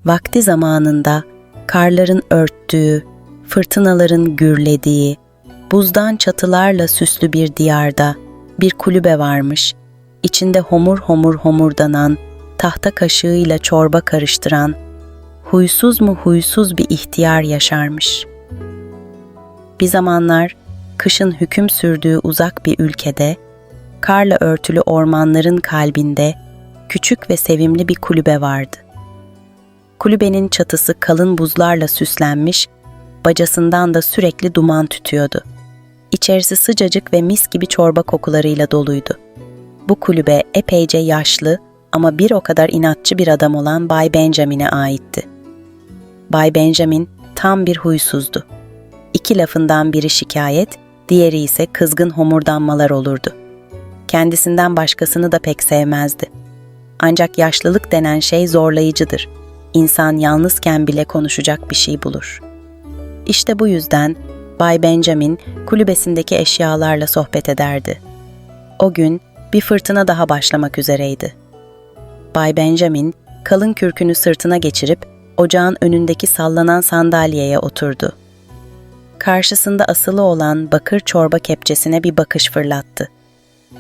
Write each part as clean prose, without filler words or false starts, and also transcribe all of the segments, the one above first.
Vakti zamanında karların örttüğü, fırtınaların gürlediği, buzdan çatılarla süslü bir diyarda bir kulübe varmış. İçinde homur homur homurdanan, tahta kaşığıyla çorba karıştıran, huysuz mu huysuz bir ihtiyar yaşarmış. Bir zamanlar kışın hüküm sürdüğü uzak bir ülkede, karla örtülü ormanların kalbinde küçük ve sevimli bir kulübe vardı. Kulübenin çatısı kalın buzlarla süslenmiş, bacasından da sürekli duman tütüyordu. İçerisi sıcacık ve mis gibi çorba kokularıyla doluydu. Bu kulübe epeyce yaşlı ama bir o kadar inatçı bir adam olan Bay Benjamin'e aitti. Bay Benjamin tam bir huysuzdu. İki lafından biri şikayet, diğeri ise kızgın homurdanmalar olurdu. Kendisinden başkasını da pek sevmezdi. Ancak yaşlılık denen şey zorlayıcıdır. İnsan yalnızken bile konuşacak bir şey bulur. İşte bu yüzden Bay Benjamin kulübesindeki eşyalarla sohbet ederdi. O gün bir fırtına daha başlamak üzereydi. Bay Benjamin kalın kürkünü sırtına geçirip ocağın önündeki sallanan sandalyeye oturdu. Karşısında asılı olan bakır çorba kepçesine bir bakış fırlattı.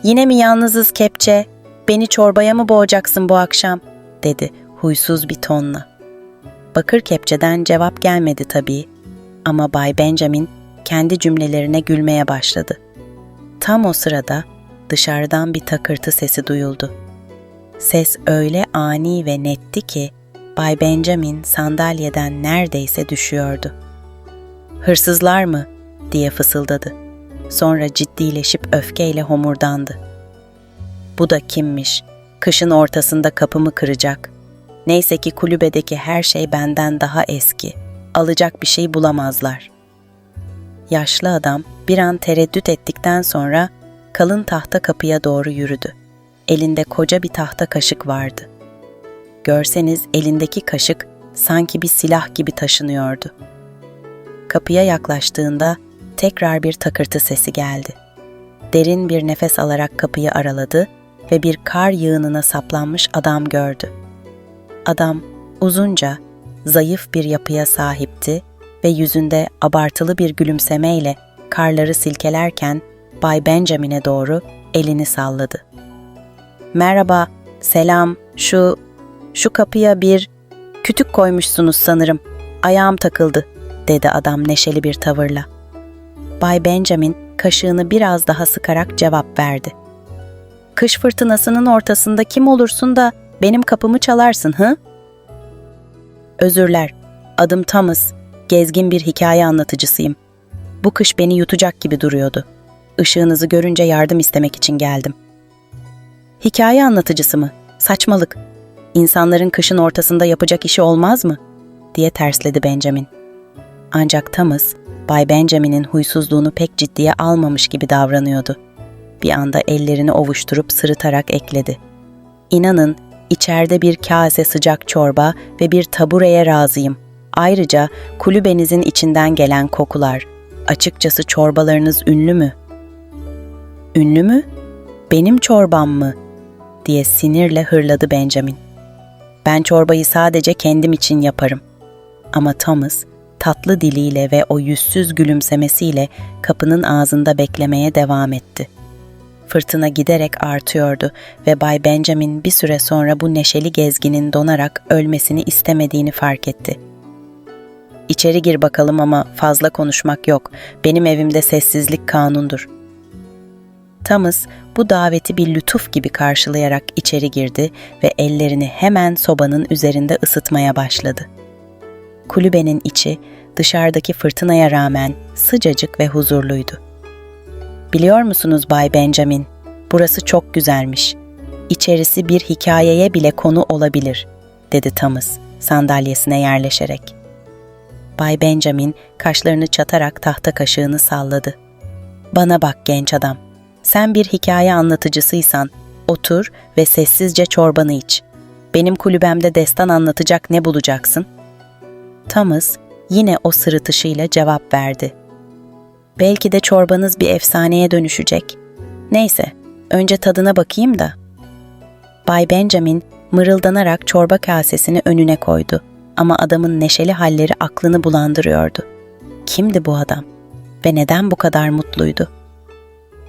"Yine mi yalnızız kepçe? Beni çorbaya mı boğacaksın bu akşam?" dedi huysuz bir tonla. Bakır kepçeden cevap gelmedi tabii ama Bay Benjamin kendi cümlelerine gülmeye başladı. Tam o sırada dışarıdan bir takırtı sesi duyuldu. Ses öyle ani ve netti ki Bay Benjamin sandalyeden neredeyse düşüyordu. "Hırsızlar mı?" diye fısıldadı. Sonra ciddileşip öfkeyle homurdandı. "Bu da kimmiş? Kışın ortasında kapımı kıracak. Neyse ki kulübedeki her şey benden daha eski. Alacak bir şey bulamazlar." Yaşlı adam bir an tereddüt ettikten sonra kalın tahta kapıya doğru yürüdü. Elinde koca bir tahta kaşık vardı. Görseniz elindeki kaşık sanki bir silah gibi taşınıyordu. Kapıya yaklaştığında tekrar bir takırtı sesi geldi. Derin bir nefes alarak kapıyı araladı ve bir kar yığınına saplanmış adam gördü. Adam uzunca, zayıf bir yapıya sahipti ve yüzünde abartılı bir gülümsemeyle karları silkelerken Bay Benjamin'e doğru elini salladı. "Merhaba, selam, şu kapıya bir kütük koymuşsunuz sanırım. Ayağım takıldı," dedi adam neşeli bir tavırla. Bay Benjamin kaşığını biraz daha sıkarak cevap verdi. "Kış fırtınasının ortasında kim olursun da benim kapımı çalarsın, hı?" "Özürler, adım Thomas, gezgin bir hikaye anlatıcısıyım. Bu kış beni yutacak gibi duruyordu. Işığınızı görünce yardım istemek için geldim." "Hikaye anlatıcısı mı? Saçmalık. İnsanların kışın ortasında yapacak işi olmaz mı?" diye tersledi Benjamin. Ancak Thomas, Bay Benjamin'in huysuzluğunu pek ciddiye almamış gibi davranıyordu. Bir anda ellerini ovuşturup sırıtarak ekledi. "İnanın, içeride bir kase sıcak çorba ve bir tabureye razıyım. Ayrıca kulübenizin içinden gelen kokular. Açıkçası çorbalarınız ünlü mü?" "Ünlü mü? Benim çorbam mı?" diye sinirle hırladı Benjamin. "Ben çorbayı sadece kendim için yaparım." Ama Thomas, tatlı diliyle ve o yüzsüz gülümsemesiyle kapının ağzında beklemeye devam etti. Fırtına giderek artıyordu ve Bay Benjamin bir süre sonra bu neşeli gezginin donarak ölmesini istemediğini fark etti. "İçeri gir bakalım ama fazla konuşmak yok. Benim evimde sessizlik kanundur." Thomas bu daveti bir lütuf gibi karşılayarak içeri girdi ve ellerini hemen sobanın üzerinde ısıtmaya başladı. Kulübenin içi dışarıdaki fırtınaya rağmen sıcacık ve huzurluydu. "Biliyor musunuz Bay Benjamin, burası çok güzelmiş. İçerisi bir hikayeye bile konu olabilir," dedi Thomas sandalyesine yerleşerek. Bay Benjamin kaşlarını çatarak tahta kaşığını salladı. "Bana bak genç adam, sen bir hikaye anlatıcısıysan otur ve sessizce çorbanı iç. Benim kulübemde destan anlatacak ne bulacaksın?" Thomas yine o sırıtışıyla cevap verdi. "Belki de çorbanız bir efsaneye dönüşecek. Neyse, önce tadına bakayım da." Bay Benjamin mırıldanarak çorba kasesini önüne koydu. Ama adamın neşeli halleri aklını bulandırıyordu. Kimdi bu adam? Ve neden bu kadar mutluydu?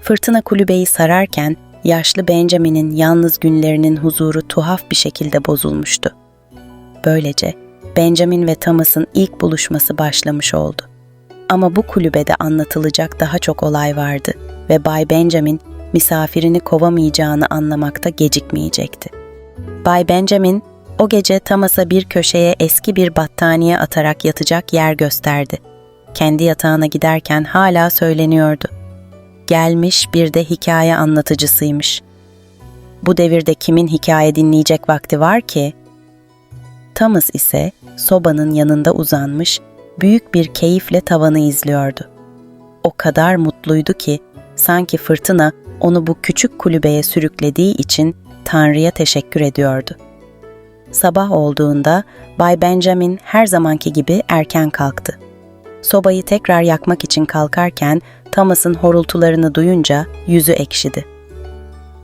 Fırtına kulübeyi sararken yaşlı Benjamin'in yalnız günlerinin huzuru tuhaf bir şekilde bozulmuştu. Böylece Benjamin ve Thomas'ın ilk buluşması başlamış oldu. Ama bu kulübede anlatılacak daha çok olay vardı ve Bay Benjamin misafirini kovamayacağını anlamakta gecikmeyecekti. Bay Benjamin o gece Thomas'a bir köşeye eski bir battaniye atarak yatacak yer gösterdi. Kendi yatağına giderken hala söyleniyordu. Gelmiş bir de hikaye anlatıcısıymış. Bu devirde kimin hikaye dinleyecek vakti var ki? Thomas ise sobanın yanında uzanmış, büyük bir keyifle tavanı izliyordu. O kadar mutluydu ki sanki fırtına onu bu küçük kulübeye sürüklediği için Tanrı'ya teşekkür ediyordu. Sabah olduğunda Bay Benjamin her zamanki gibi erken kalktı. Sobayı tekrar yakmak için kalkarken Thomas'ın horultularını duyunca yüzü ekşidi.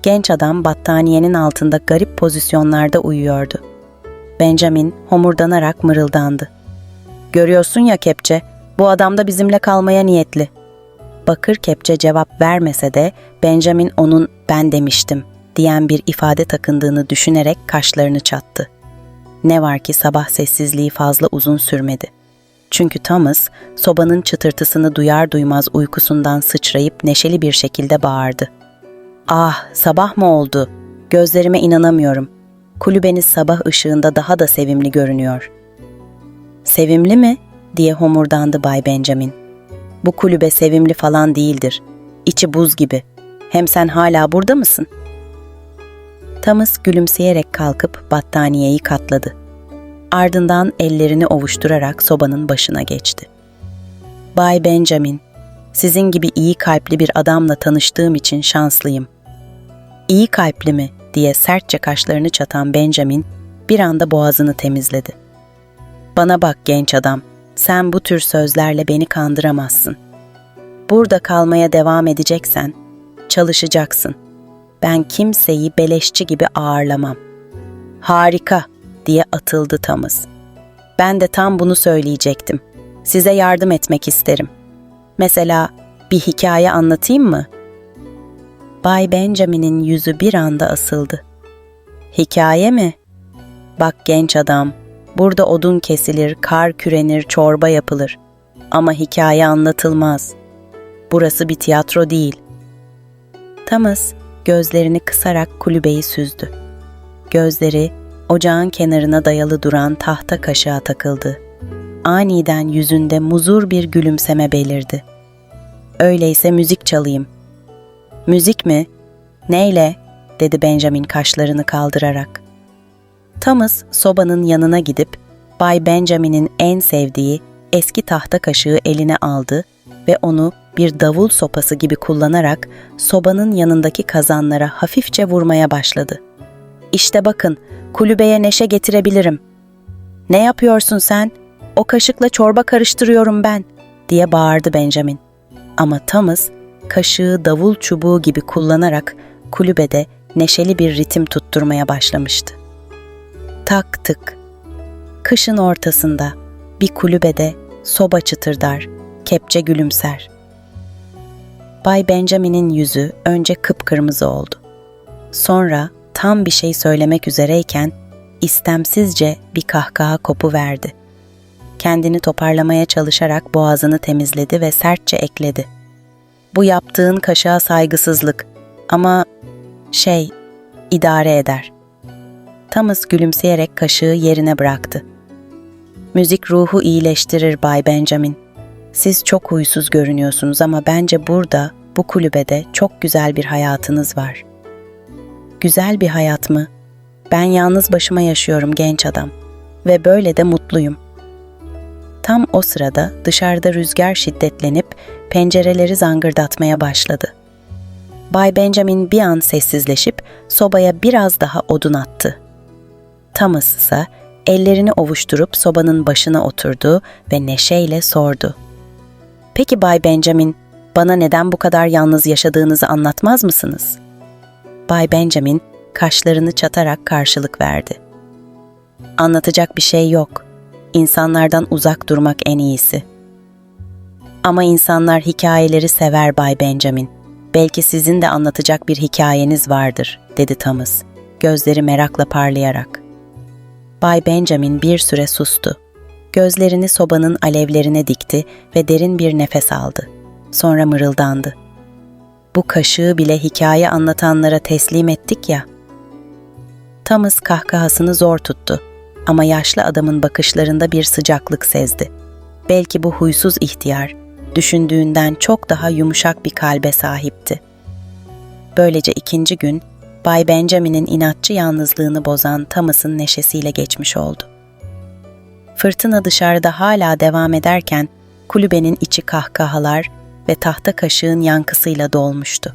Genç adam battaniyenin altında garip pozisyonlarda uyuyordu. Benjamin homurdanarak mırıldandı. "Görüyorsun ya Kepçe, bu adam da bizimle kalmaya niyetli." Bakır Kepçe cevap vermese de Benjamin onun "ben demiştim" diyen bir ifade takındığını düşünerek kaşlarını çattı. Ne var ki sabah sessizliği fazla uzun sürmedi. Çünkü Thomas sobanın çıtırtısını duyar duymaz uykusundan sıçrayıp neşeli bir şekilde bağırdı. "Ah, sabah mı oldu? Gözlerime inanamıyorum. Kulübeniz sabah ışığında daha da sevimli görünüyor." "Sevimli mi?" diye homurdandı Bay Benjamin. "Bu kulübe sevimli falan değildir. İçi buz gibi. Hem sen hala burada mısın?" Thomas gülümseyerek kalkıp battaniyeyi katladı. Ardından ellerini ovuşturarak sobanın başına geçti. "Bay Benjamin, sizin gibi iyi kalpli bir adamla tanıştığım için şanslıyım." "İyi kalpli mi?" diye sertçe kaşlarını çatan Benjamin bir anda boğazını temizledi. "Bana bak genç adam, sen bu tür sözlerle beni kandıramazsın. Burada kalmaya devam edeceksen çalışacaksın. Ben kimseyi beleşçi gibi ağırlamam." "Harika!" diye atıldı Thomas. "Ben de tam bunu söyleyecektim. Size yardım etmek isterim. Mesela bir hikaye anlatayım mı?" Bay Benjamin'in yüzü bir anda asıldı. "Hikaye mi? Bak genç adam, burada odun kesilir, kar kürenir, çorba yapılır. Ama hikaye anlatılmaz. Burası bir tiyatro değil." Thomas gözlerini kısarak kulübeyi süzdü. Gözleri ocağın kenarına dayalı duran tahta kaşığa takıldı. Aniden yüzünde muzur bir gülümseme belirdi. "Öyleyse müzik çalayım." "Müzik mi? Neyle?" dedi Benjamin kaşlarını kaldırarak. Thomas sobanın yanına gidip Bay Benjamin'in en sevdiği eski tahta kaşığı eline aldı ve onu bir davul sopası gibi kullanarak sobanın yanındaki kazanlara hafifçe vurmaya başladı. "İşte bakın, kulübeye neşe getirebilirim." "Ne yapıyorsun sen? O kaşıkla çorba karıştırıyorum ben," diye bağırdı Benjamin. Ama Thomas kaşığı davul çubuğu gibi kullanarak kulübede neşeli bir ritim tutturmaya başlamıştı. Tak tık. Kışın ortasında bir kulübede soba çıtırdar, kepçe gülümser. Bay Benjamin'in yüzü önce kıpkırmızı oldu. Sonra tam bir şey söylemek üzereyken istemsizce bir kahkaha kopuverdi. Kendini toparlamaya çalışarak boğazını temizledi ve sertçe ekledi. "Bu yaptığın kaşığa saygısızlık ama idare eder." Thomas gülümseyerek kaşığı yerine bıraktı. "Müzik ruhu iyileştirir Bay Benjamin. Siz çok huysuz görünüyorsunuz ama bence burada, bu kulübede çok güzel bir hayatınız var." "Güzel bir hayat mı? Ben yalnız başıma yaşıyorum genç adam ve böyle de mutluyum." Tam o sırada dışarıda rüzgar şiddetlenip pencereleri zangırdatmaya başladı. Bay Benjamin bir an sessizleşip sobaya biraz daha odun attı. Thomas ise ellerini ovuşturup sobanın başına oturdu ve neşeyle sordu. "Peki Bay Benjamin, bana neden bu kadar yalnız yaşadığınızı anlatmaz mısınız?" Bay Benjamin kaşlarını çatarak karşılık verdi. "Anlatacak bir şey yok. İnsanlardan uzak durmak en iyisi. Ama insanlar hikayeleri sever Bay Benjamin. Belki sizin de anlatacak bir hikayeniz vardır, dedi Thomas, gözleri merakla parlayarak. Bay Benjamin bir süre sustu. Gözlerini sobanın alevlerine dikti ve derin bir nefes aldı. Sonra mırıldandı. Bu kaşığı bile hikaye anlatanlara teslim ettik ya. Thomas kahkahasını zor tuttu ama yaşlı adamın bakışlarında bir sıcaklık sezdi. Belki bu huysuz ihtiyar, düşündüğünden çok daha yumuşak bir kalbe sahipti. Böylece ikinci gün, Bay Benjamin'in inatçı yalnızlığını bozan Thomas'ın neşesiyle geçmiş oldu. Fırtına dışarıda hala devam ederken, kulübenin içi kahkahalar ve tahta kaşığın yankısıyla dolmuştu.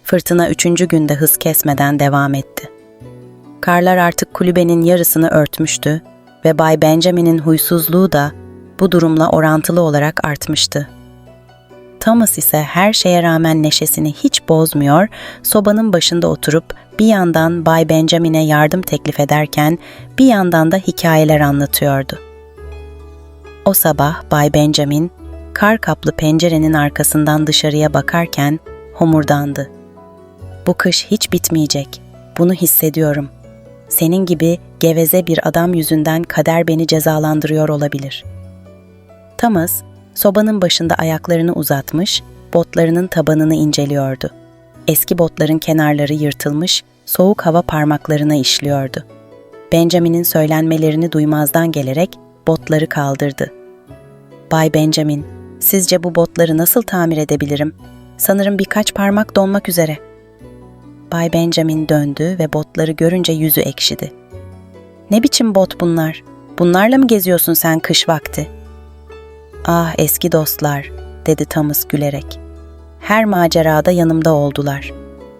Fırtına 3. günde hız kesmeden devam etti. Karlar artık kulübenin yarısını örtmüştü ve Bay Benjamin'in huysuzluğu da bu durumla orantılı olarak artmıştı. Thomas ise her şeye rağmen neşesini hiç bozmuyor, sobanın başında oturup bir yandan Bay Benjamin'e yardım teklif ederken bir yandan da hikayeler anlatıyordu. O sabah Bay Benjamin, kar kaplı pencerenin arkasından dışarıya bakarken homurdandı. Bu kış hiç bitmeyecek, bunu hissediyorum. Senin gibi geveze bir adam yüzünden kader beni cezalandırıyor olabilir. Thomas, sobanın başında ayaklarını uzatmış, botlarının tabanını inceliyordu. Eski botların kenarları yırtılmış, soğuk hava parmaklarına işliyordu. Benjamin'in söylenmelerini duymazdan gelerek botları kaldırdı. Bay Benjamin, sizce bu botları nasıl tamir edebilirim? Sanırım birkaç parmak donmak üzere. Bay Benjamin döndü ve botları görünce yüzü ekşidi. Ne biçim bot bunlar? Bunlarla mı geziyorsun sen kış vakti? Ah eski dostlar, dedi Thomas gülerek. Her macerada yanımda oldular.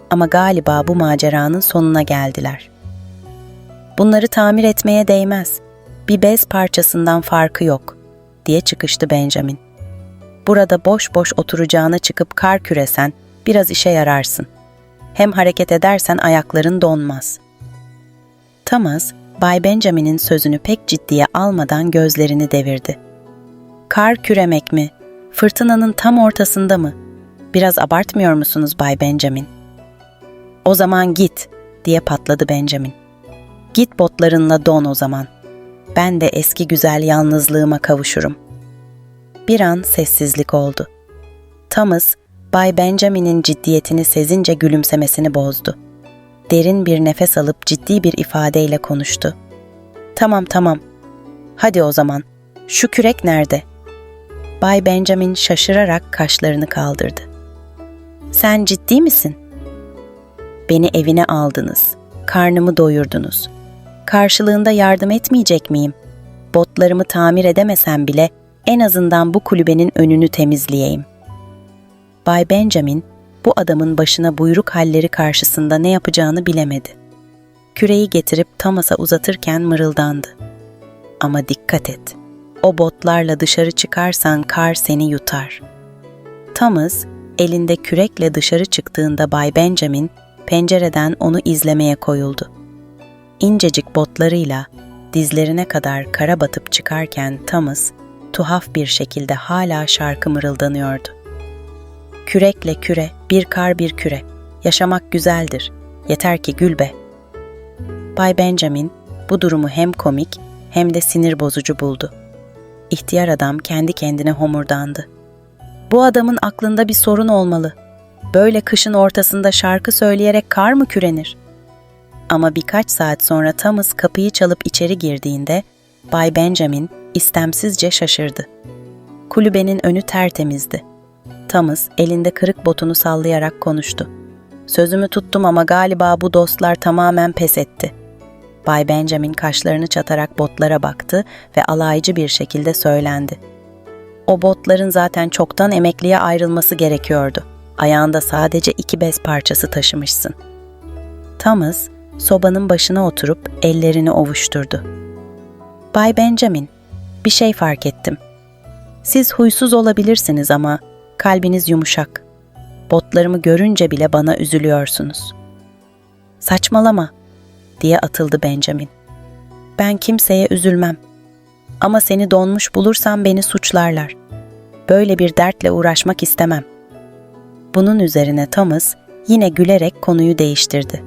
Ama galiba bu maceranın sonuna geldiler. Bunları tamir etmeye değmez. Bir bez parçasından farkı yok, diye çıkıştı Benjamin. Burada boş boş oturacağına çıkıp kar küresen, biraz işe yararsın. Hem hareket edersen ayakların donmaz. Thomas, Bay Benjamin'in sözünü pek ciddiye almadan gözlerini devirdi. Kar küremek mi? Fırtınanın tam ortasında mı? Biraz abartmıyor musunuz Bay Benjamin? O zaman git, diye patladı Benjamin. Git botlarınla don o zaman. Ben de eski güzel yalnızlığıma kavuşurum. Bir an sessizlik oldu. Thomas, Bay Benjamin'in ciddiyetini sezince gülümsemesini bozdu. Derin bir nefes alıp ciddi bir ifadeyle konuştu. Tamam. Hadi o zaman. Şu kürek nerede? Bay Benjamin şaşırarak kaşlarını kaldırdı. Sen ciddi misin? Beni evine aldınız. Karnımı doyurdunuz. Karşılığında yardım etmeyecek miyim? Botlarımı tamir edemesem bile en azından bu kulübenin önünü temizleyeyim. Bay Benjamin, bu adamın başına buyruk halleri karşısında ne yapacağını bilemedi. Küreği getirip Thomas'a uzatırken mırıldandı. Ama dikkat et, o botlarla dışarı çıkarsan kar seni yutar. Thomas, elinde kürekle dışarı çıktığında Bay Benjamin, pencereden onu izlemeye koyuldu. İncecik botlarıyla dizlerine kadar kara batıp çıkarken Thomas, tuhaf bir şekilde hala şarkı mırıldanıyordu. Kürekle küre, bir kar bir küre. Yaşamak güzeldir. Yeter ki gül be. Bay Benjamin bu durumu hem komik hem de sinir bozucu buldu. İhtiyar adam kendi kendine homurdandı. Bu adamın aklında bir sorun olmalı. Böyle kışın ortasında şarkı söyleyerek kar mı kürenir? Ama birkaç saat sonra Thomas kapıyı çalıp içeri girdiğinde Bay Benjamin istemsizce şaşırdı. Kulübenin önü tertemizdi. Thomas elinde kırık botunu sallayarak konuştu. Sözümü tuttum ama galiba bu dostlar tamamen pes etti. Bay Benjamin kaşlarını çatarak botlara baktı ve alaycı bir şekilde söylendi. O botların zaten çoktan emekliye ayrılması gerekiyordu. Ayağında sadece 2 bez parçası taşımışsın. Thomas, sobanın başına oturup ellerini ovuşturdu. Bay Benjamin, bir şey fark ettim. Siz huysuz olabilirsiniz ama kalbiniz yumuşak. Botlarımı görünce bile bana üzülüyorsunuz. Saçmalama, diye atıldı Benjamin. Ben kimseye üzülmem. Ama seni donmuş bulursam beni suçlarlar. Böyle bir dertle uğraşmak istemem. Bunun üzerine Thomas yine gülerek konuyu değiştirdi.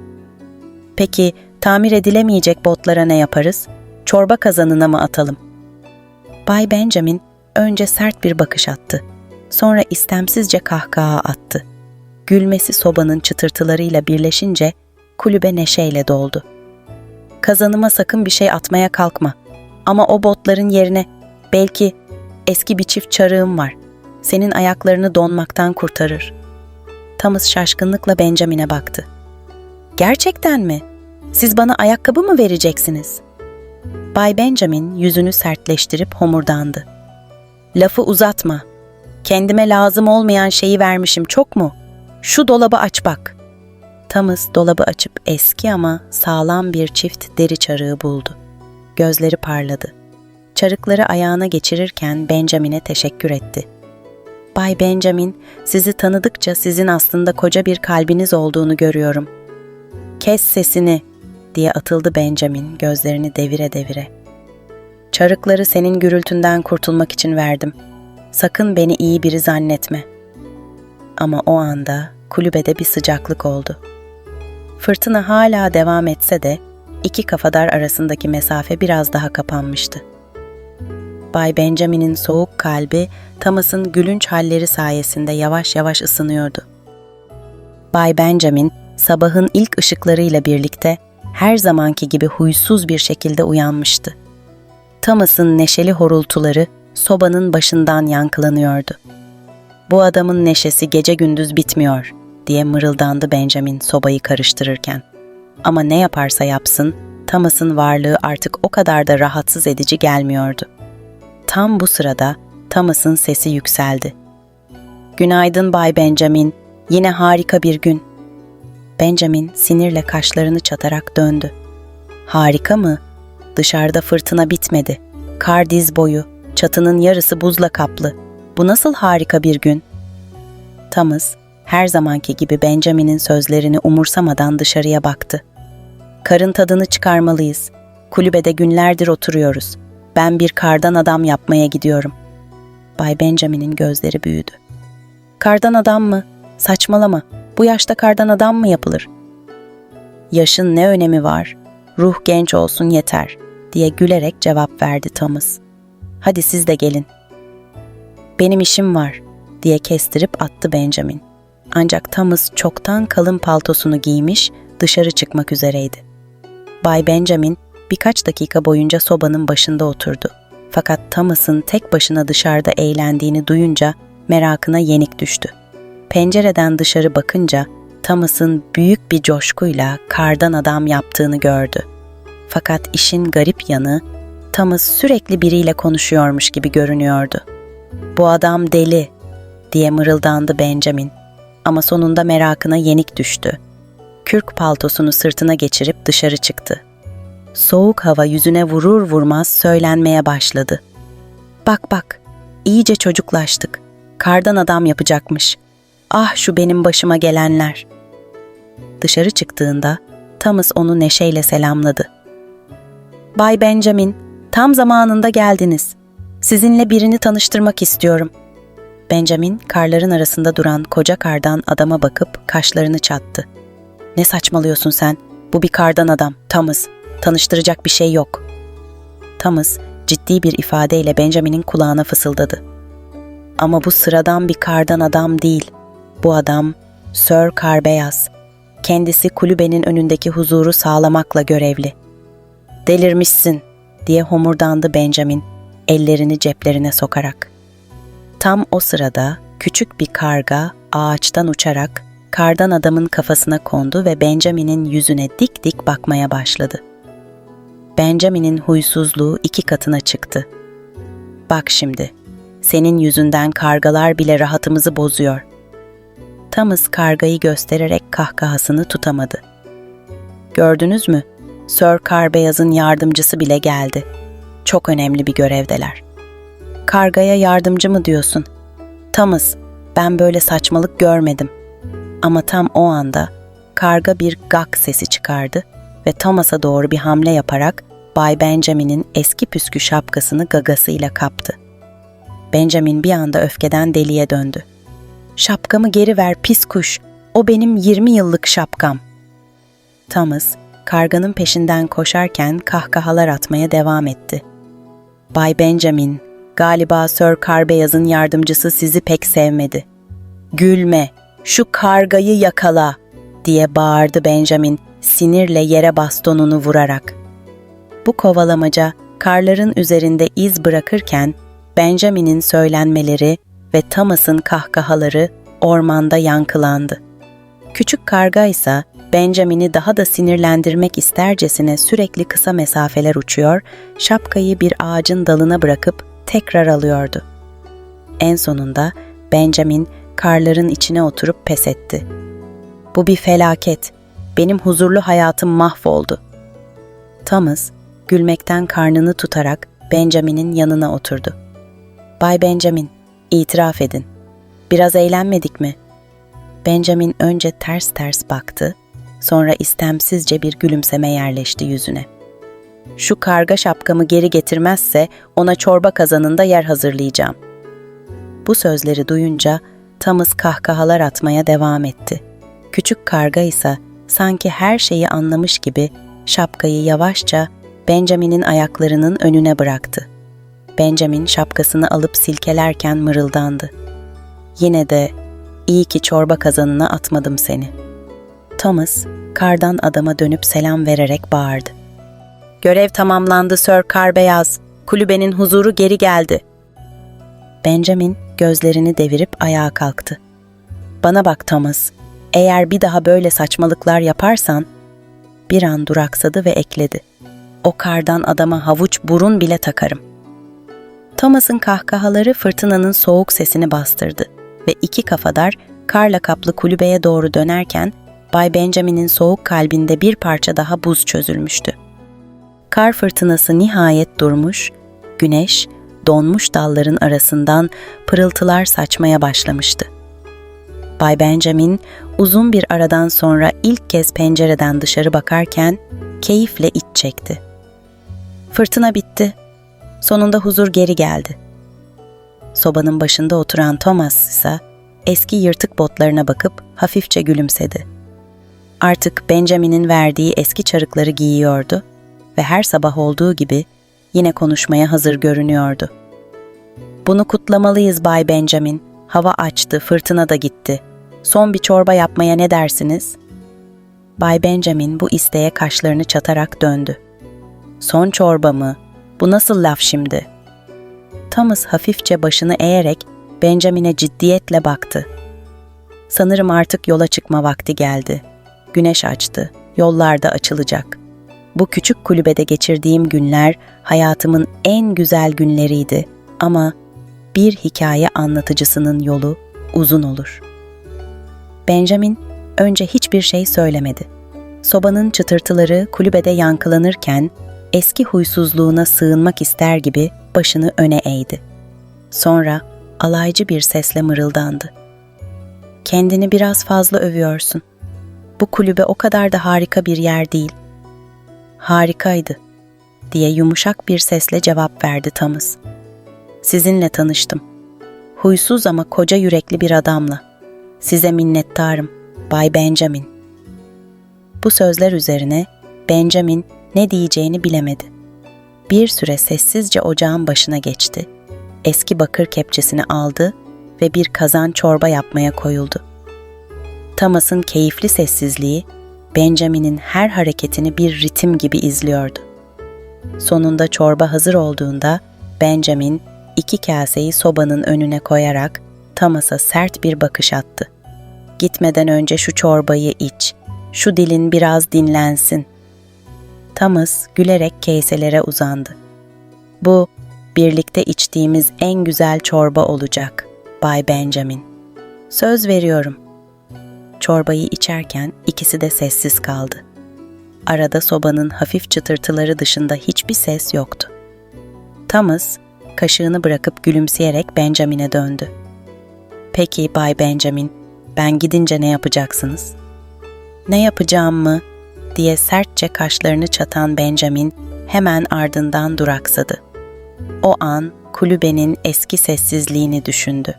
Peki tamir edilemeyecek botlara ne yaparız? Çorba kazanına mı atalım? Bay Benjamin önce sert bir bakış attı. Sonra istemsizce kahkaha attı. Gülmesi sobanın çıtırtılarıyla birleşince kulübe neşeyle doldu. Kazanıma sakın bir şey atmaya kalkma. Ama o botların yerine belki eski bir çift çarığım var. Senin ayaklarını donmaktan kurtarır. Thomas şaşkınlıkla Benjamin'e baktı. Gerçekten mi? Siz bana ayakkabı mı vereceksiniz? Bay Benjamin yüzünü sertleştirip homurdandı. Lafı uzatma. Kendime lazım olmayan şeyi vermişim, çok mu? Şu dolabı aç bak. Thomas dolabı açıp eski ama sağlam bir çift deri çarığı buldu. Gözleri parladı. Çarıkları ayağına geçirirken Benjamin'e teşekkür etti. Bay Benjamin, sizi tanıdıkça sizin aslında koca bir kalbiniz olduğunu görüyorum. Kes sesini, diye atıldı Benjamin gözlerini devire devire. Çarıkları senin gürültünden kurtulmak için verdim. Sakın beni iyi biri zannetme. Ama o anda kulübede bir sıcaklık oldu. Fırtına hala devam etse de iki kafadar arasındaki mesafe biraz daha kapanmıştı. Bay Benjamin'in soğuk kalbi Thomas'ın gülünç halleri sayesinde yavaş yavaş ısınıyordu. Bay Benjamin sabahın ilk ışıklarıyla birlikte her zamanki gibi huysuz bir şekilde uyanmıştı. Thomas'ın neşeli horultuları sobanın başından yankılanıyordu. Bu adamın neşesi gece gündüz bitmiyor, diye mırıldandı Benjamin sobayı karıştırırken. Ama ne yaparsa yapsın, Thomas'ın varlığı artık o kadar da rahatsız edici gelmiyordu. Tam bu sırada Thomas'ın sesi yükseldi. Günaydın Bay Benjamin, yine harika bir gün. Benjamin sinirle kaşlarını çatarak döndü. Harika mı? Dışarıda fırtına bitmedi. Kar diz boyu, çatının yarısı buzla kaplı. Bu nasıl harika bir gün? Thomas, her zamanki gibi Benjamin'in sözlerini umursamadan dışarıya baktı. Karın tadını çıkarmalıyız. Kulübede günlerdir oturuyoruz. Ben bir kardan adam yapmaya gidiyorum. Bay Benjamin'in gözleri büyüdü. Kardan adam mı? Saçmalama. Bu yaşta kardan adam mı yapılır? Yaşın ne önemi var? Ruh genç olsun yeter, diye gülerek cevap verdi Thomas. Hadi siz de gelin. Benim işim var, diye kestirip attı Benjamin. Ancak Thomas çoktan kalın paltosunu giymiş, dışarı çıkmak üzereydi. Bay Benjamin birkaç dakika boyunca sobanın başında oturdu. Fakat Thomas'ın tek başına dışarıda eğlendiğini duyunca merakına yenik düştü. Pencereden dışarı bakınca Thomas'ın büyük bir coşkuyla kardan adam yaptığını gördü. Fakat işin garip yanı, Thomas sürekli biriyle konuşuyormuş gibi görünüyordu. Bu adam deli, diye mırıldandı Benjamin. Ama sonunda merakına yenik düştü. Kürk paltosunu sırtına geçirip dışarı çıktı. Soğuk hava yüzüne vurur vurmaz söylenmeye başladı. Bak bak, iyice çocuklaştık. Kardan adam yapacakmış. Ah şu benim başıma gelenler. Dışarı çıktığında Thomas onu neşeyle selamladı. Bay Benjamin, tam zamanında geldiniz. Sizinle birini tanıştırmak istiyorum. Benjamin, karların arasında duran koca kardan adama bakıp kaşlarını çattı. Ne saçmalıyorsun sen? Bu bir kardan adam, Thomas. Tanıştıracak bir şey yok. Thomas, ciddi bir ifadeyle Benjamin'in kulağına fısıldadı. Ama bu sıradan bir kardan adam değil. Bu adam, Sir Karbeyaz. Kendisi kulübenin önündeki huzuru sağlamakla görevli. Delirmişsin, diye homurdandı Benjamin, ellerini ceplerine sokarak. Tam o sırada küçük bir karga ağaçtan uçarak kardan adamın kafasına kondu ve Benjamin'in yüzüne dik dik bakmaya başladı. Benjamin'in huysuzluğu 2 katına çıktı. Bak şimdi, senin yüzünden kargalar bile rahatımızı bozuyor. Thomas kargayı göstererek kahkahasını tutamadı. Gördünüz mü? Sir Karbeyaz'ın yardımcısı bile geldi. Çok önemli bir görevdeler. Kargaya yardımcı mı diyorsun? Thomas, ben böyle saçmalık görmedim. Ama tam o anda karga bir gak sesi çıkardı ve Thomas'a doğru bir hamle yaparak Bay Benjamin'in eski püskü şapkasını gagasıyla kaptı. Benjamin bir anda öfkeden deliye döndü. "Şapkamı geri ver pis kuş, o benim 20 yıllık şapkam." Thomas, karganın peşinden koşarken kahkahalar atmaya devam etti. "Bay Benjamin, galiba Sir Karbeyaz'ın yardımcısı sizi pek sevmedi." "Gülme, şu kargayı yakala!" diye bağırdı Benjamin, sinirle yere bastonunu vurarak. Bu kovalamaca karların üzerinde iz bırakırken Benjamin'in söylenmeleri ve Thomas'ın kahkahaları ormanda yankılandı. Küçük karga ise Benjamin'i daha da sinirlendirmek istercesine sürekli kısa mesafeler uçuyor, şapkayı bir ağacın dalına bırakıp tekrar alıyordu. En sonunda Benjamin karların içine oturup pes etti. "Bu bir felaket. Benim huzurlu hayatım mahvoldu." Thomas, gülmekten karnını tutarak Benjamin'in yanına oturdu. "Bay Benjamin, itiraf edin. Biraz eğlenmedik mi?" Benjamin önce ters ters baktı, sonra istemsizce bir gülümseme yerleşti yüzüne. "Şu karga şapkamı geri getirmezse ona çorba kazanında yer hazırlayacağım." Bu sözleri duyunca Thomas kahkahalar atmaya devam etti. Küçük karga ise sanki her şeyi anlamış gibi şapkayı yavaşça Benjamin'in ayaklarının önüne bıraktı. Benjamin şapkasını alıp silkelerken mırıldandı. "Yine de iyi ki çorba kazanına atmadım seni." Thomas, kardan adama dönüp selam vererek bağırdı. "Görev tamamlandı Sir Karbeyaz. Kulübenin huzuru geri geldi." Benjamin gözlerini devirip ayağa kalktı. "Bana bak Thomas, eğer bir daha böyle saçmalıklar yaparsan..." Bir an duraksadı ve ekledi. "O kardan adama havuç burun bile takarım." Thomas'ın kahkahaları fırtınanın soğuk sesini bastırdı ve iki kafadar karla kaplı kulübeye doğru dönerken Bay Benjamin'in soğuk kalbinde bir parça daha buz çözülmüştü. Kar fırtınası nihayet durmuş, güneş donmuş dalların arasından pırıltılar saçmaya başlamıştı. Bay Benjamin uzun bir aradan sonra ilk kez pencereden dışarı bakarken keyifle iç çekti. Fırtına bitti. Sonunda huzur geri geldi. Sobanın başında oturan Thomas ise eski yırtık botlarına bakıp hafifçe gülümsedi. Artık Benjamin'in verdiği eski çarıkları giyiyordu ve her sabah olduğu gibi yine konuşmaya hazır görünüyordu. "Bunu kutlamalıyız Bay Benjamin. Hava açtı, fırtına da gitti. Son bir çorba yapmaya ne dersiniz?" Bay Benjamin bu isteğe kaşlarını çatarak döndü. "Son çorba mı? Bu nasıl laf şimdi?" Thomas hafifçe başını eğerek Benjamin'e ciddiyetle baktı. "Sanırım artık yola çıkma vakti geldi. Güneş açtı, yollar da açılacak. Bu küçük kulübede geçirdiğim günler hayatımın en güzel günleriydi ama bir hikaye anlatıcısının yolu uzun olur." Benjamin önce hiçbir şey söylemedi. Sobanın çıtırtıları kulübede yankılanırken eski huysuzluğuna sığınmak ister gibi başını öne eğdi. Sonra alaycı bir sesle mırıldandı. "Kendini biraz fazla övüyorsun. Bu kulübe o kadar da harika bir yer değil." "Harikaydı," diye yumuşak bir sesle cevap verdi Thomas. "Sizinle tanıştım. Huysuz ama koca yürekli bir adamla. Size minnettarım, Bay Benjamin." Bu sözler üzerine Benjamin ne diyeceğini bilemedi. Bir süre sessizce ocağın başına geçti. Eski bakır kepçesini aldı ve bir kazan çorba yapmaya koyuldu. Thomas'ın keyifli sessizliği Benjamin'in her hareketini bir ritim gibi izliyordu. Sonunda çorba hazır olduğunda Benjamin 2 kaseyi sobanın önüne koyarak Thomas'a sert bir bakış attı. "Gitmeden önce şu çorbayı iç, şu dilin biraz dinlensin." Thomas gülerek kaselere uzandı. "Bu, birlikte içtiğimiz en güzel çorba olacak, Bay Benjamin. Söz veriyorum." Çorbayı içerken ikisi de sessiz kaldı. Arada sobanın hafif çıtırtıları dışında hiçbir ses yoktu. Thomas, kaşığını bırakıp gülümseyerek Benjamin'e döndü. "Peki Bay Benjamin, ben gidince ne yapacaksınız?" "Ne yapacağım mı?" diye sertçe kaşlarını çatan Benjamin hemen ardından duraksadı. O an kulübenin eski sessizliğini düşündü.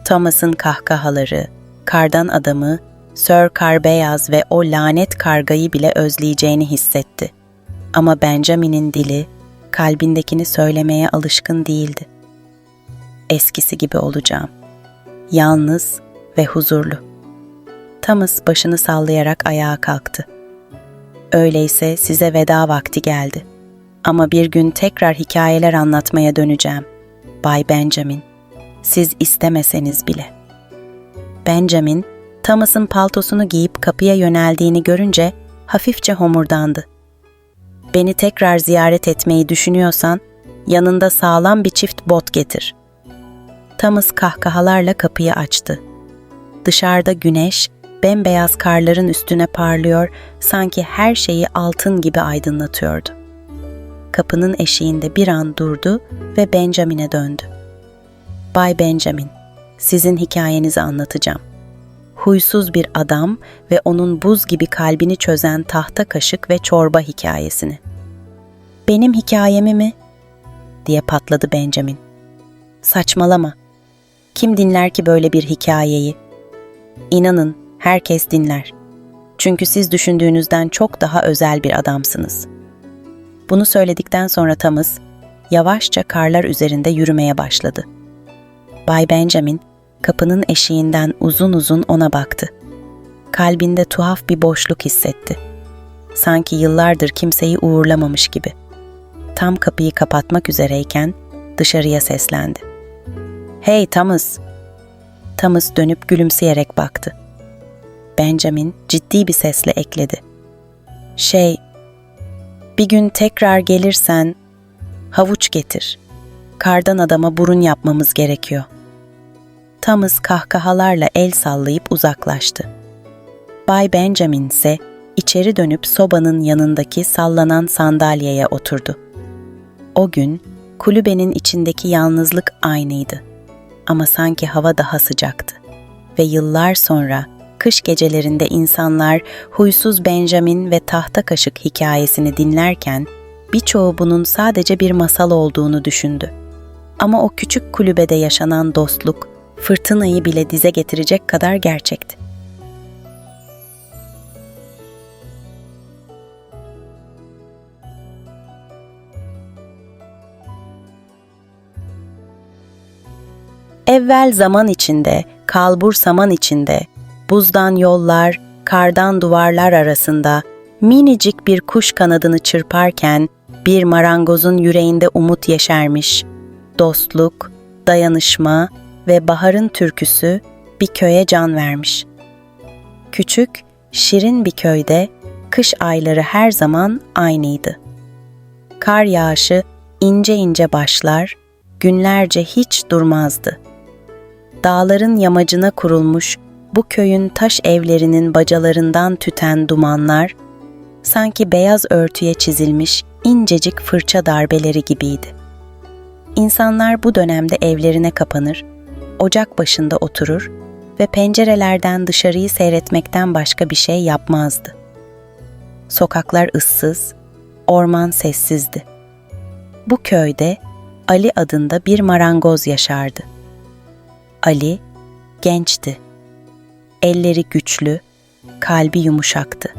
Thomas'ın kahkahaları, kardan adamı, Sir Karbeyaz ve o lanet kargayı bile özleyeceğini hissetti. Ama Benjamin'in dili, kalbindekini söylemeye alışkın değildi. Eskisi gibi olacağım. Yalnız ve huzurlu. Thomas başını sallayarak ayağa kalktı. Öyleyse size veda vakti geldi. Ama bir gün tekrar hikayeler anlatmaya döneceğim. Bay Benjamin, siz istemeseniz bile. Benjamin, Thomas'ın paltosunu giyip kapıya yöneldiğini görünce hafifçe homurdandı. Beni tekrar ziyaret etmeyi düşünüyorsan, yanında sağlam bir çift bot getir. Thomas kahkahalarla kapıyı açtı. Dışarıda güneş, bembeyaz karların üstüne parlıyor, sanki her şeyi altın gibi aydınlatıyordu. Kapının eşiğinde bir an durdu ve Benjamin'e döndü. Bay Benjamin, sizin hikayenizi anlatacağım. Huysuz bir adam ve onun buz gibi kalbini çözen tahta kaşık ve çorba hikayesini. Benim hikayemi mi? Diye patladı Benjamin. Saçmalama. Kim dinler ki böyle bir hikayeyi? İnanın, herkes dinler. Çünkü siz düşündüğünüzden çok daha özel bir adamsınız. Bunu söyledikten sonra Thomas, yavaşça karlar üzerinde yürümeye başladı. Bay Benjamin, kapının eşiğinden uzun uzun ona baktı. Kalbinde tuhaf bir boşluk hissetti. Sanki yıllardır kimseyi uğurlamamış gibi. Tam kapıyı kapatmak üzereyken dışarıya seslendi. "Hey Thomas!" Thomas dönüp gülümseyerek baktı. Benjamin ciddi bir sesle ekledi. Bir gün tekrar gelirsen havuç getir. Kardan adama burun yapmamız gerekiyor." Thomas kahkahalarla el sallayıp uzaklaştı. Bay Benjamin ise içeri dönüp sobanın yanındaki sallanan sandalyeye oturdu. O gün kulübenin içindeki yalnızlık aynıydı. Ama sanki hava daha sıcaktı. Ve yıllar sonra kış gecelerinde insanlar huysuz Benjamin ve tahta kaşık hikayesini dinlerken birçoğu bunun sadece bir masal olduğunu düşündü. Ama o küçük kulübede yaşanan dostluk fırtınayı bile dize getirecek kadar gerçekti. Evvel zaman içinde, kalbur saman içinde, buzdan yollar, kardan duvarlar arasında minicik bir kuş kanadını çırparken bir marangozun yüreğinde umut yeşermiş. Dostluk, dayanışma ve baharın türküsü bir köye can vermiş. Küçük, şirin bir köyde kış ayları her zaman aynıydı. Kar yağışı ince ince başlar, günlerce hiç durmazdı. Dağların yamacına kurulmuş bu köyün taş evlerinin bacalarından tüten dumanlar, sanki beyaz örtüye çizilmiş incecik fırça darbeleri gibiydi. İnsanlar bu dönemde evlerine kapanır, ocak başında oturur ve pencerelerden dışarıyı seyretmekten başka bir şey yapmazdı. Sokaklar ıssız, orman sessizdi. Bu köyde Ali adında bir marangoz yaşardı. Ali gençti. Elleri güçlü, kalbi yumuşaktı.